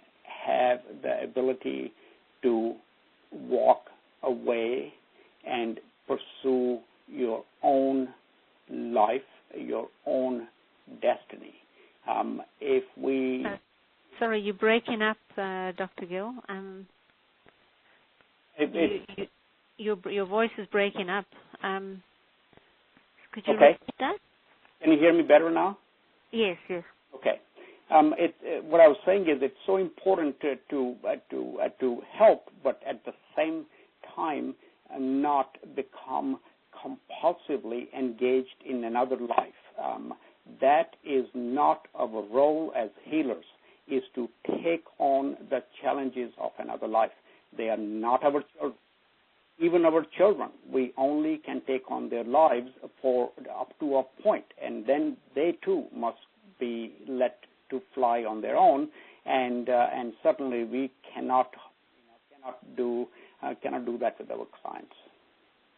have the ability to walk away and pursue your own life, your own destiny. If we... Sorry, you're breaking up, Dr. Gill. Your voice is breaking up. Could you repeat that? Can you hear me better now? Yes. Okay. What I was saying is it's so important to help, but at the same time not become compulsively engaged in another life. That is not our role as healers, is to take on the challenges of another life. They are not our children. Even our children, we only can take on their lives for up to a point, and then they too must be let to fly on their own. And certainly we cannot do that with our clients.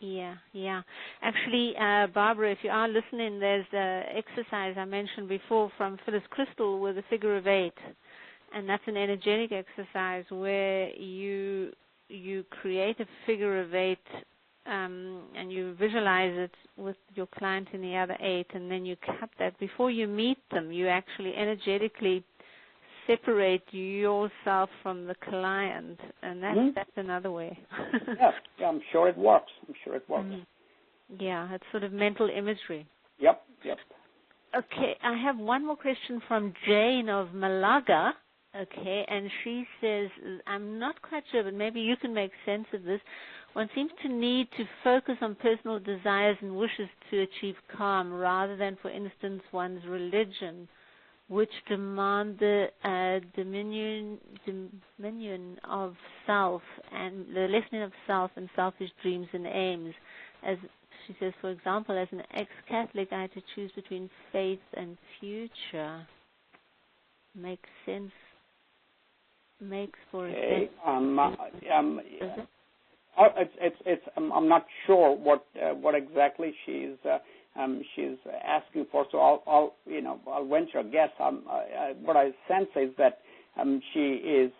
Yeah. Actually, Barbara, if you are listening, there's the exercise I mentioned before from Phyllis Crystal with a figure of 8. And that's an energetic exercise where you create a figure of 8 and you visualize it with your client in the other 8, and then you cut that. Before you meet them, you actually energetically separate yourself from the client, and that's another way. Yeah, I'm sure it works. Yeah, it's sort of mental imagery. Yep. Okay, I have one more question from Jane of Malaga. Okay, and she says, I'm not quite sure, but maybe you can make sense of this. One seems to need to focus on personal desires and wishes to achieve calm rather than, for instance, one's religion, which demand the dominion of self and the lessening of self and selfish dreams and aims. As she says, for example, as an ex-Catholic, I had to choose between faith and future. Makes sense. Makes for sense. I'm not sure what exactly she's asking for. So I'll venture a guess. What I sense is that she's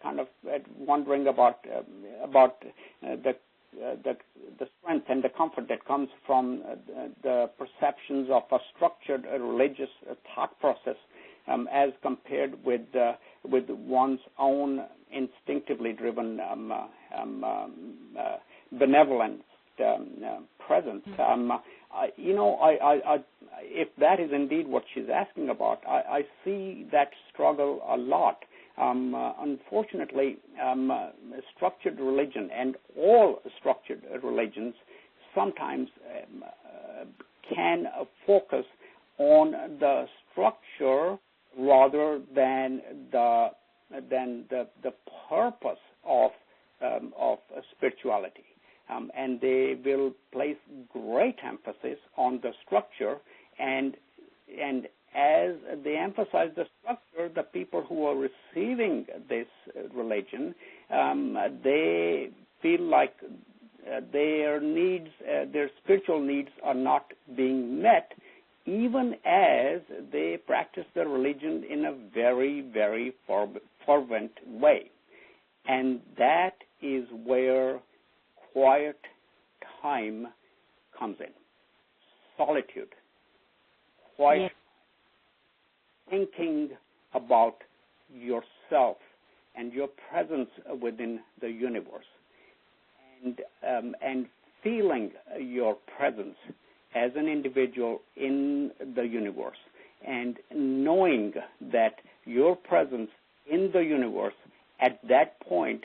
kind of wondering about the strength and the comfort that comes from the perceptions of a structured religious thought process as compared with one's own instinctively driven benevolent presence. If that is indeed what she's asking about, I see that struggle a lot. Unfortunately, structured religion and all structured religions sometimes can focus on the structure rather than the purpose of spirituality, and they will place great emphasis on the structure, and as they emphasize the structure, the people who are receiving this religion, they feel like their needs, their spiritual needs, are not being met, even as they practice the religion in a very, very fervent way. And that is where quiet time comes in. Solitude. Quiet. Yes. Thinking about yourself and your presence within the universe. And feeling your presence as an individual in the universe, and knowing that your presence in the universe at that point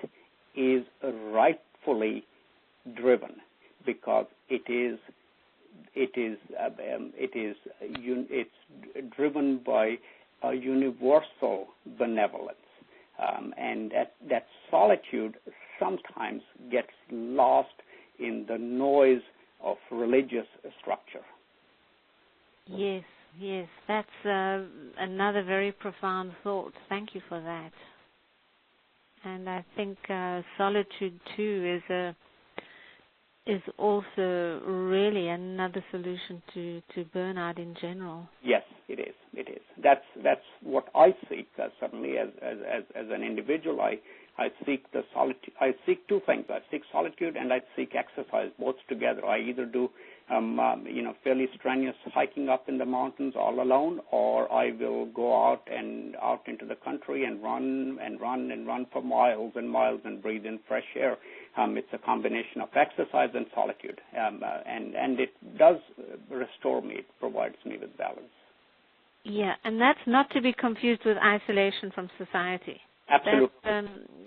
is rightfully driven, because it's driven by a universal benevolence, and that solitude sometimes gets lost in the noise of religious structure. Yes, that's another very profound thought. Thank you for that. And I think solitude too is also really another solution to burnout in general. Yes, it is. That's what I seek. Certainly, as an individual, I seek the solitude. I seek two things. I seek solitude and I seek exercise, both together. I either do, fairly strenuous hiking up in the mountains all alone, or I will go out into the country and run for miles and miles and breathe in fresh air. It's a combination of exercise and solitude, and it does restore me. It provides me with balance. Yeah, and that's not to be confused with isolation from society. Absolutely.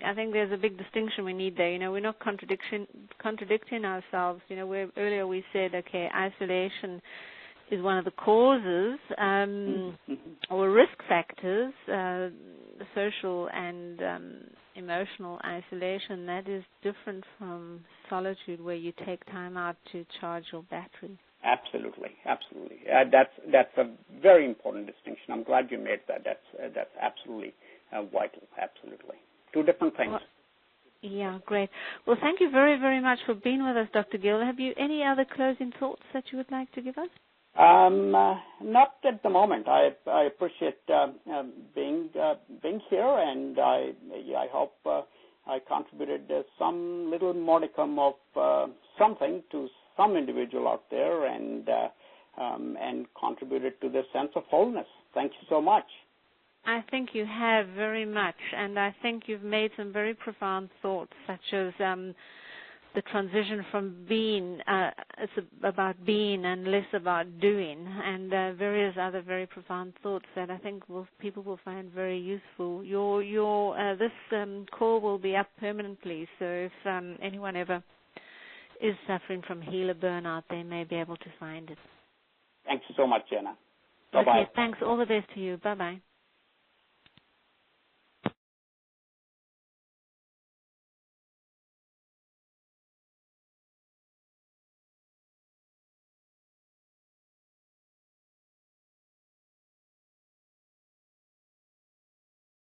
I think there's a big distinction we need there. We're not contradicting ourselves. Where earlier we said, okay, isolation is one of the causes or risk factors, social and emotional isolation. That is different from solitude, where you take time out to charge your battery. Absolutely. That's a very important distinction. I'm glad you made that. That's absolutely vital. Absolutely. Two different things. Yeah, great. Well, thank you very, very much for being with us, Dr. Gill. Have you any other closing thoughts that you would like to give us? Not at the moment. I appreciate being here, and I hope I contributed some little modicum of something to some individual out there, and contributed to this sense of wholeness. Thank you so much. I think you have very much, and I think you've made some very profound thoughts, such as the transition from being, it's about being and less about doing, and various other very profound thoughts that I think people will find very useful. This call will be up permanently, so if anyone ever is suffering from healer burnout, they may be able to find it. Thanks so much, Jena. Bye-bye. Okay, thanks. All the best to you. Bye-bye.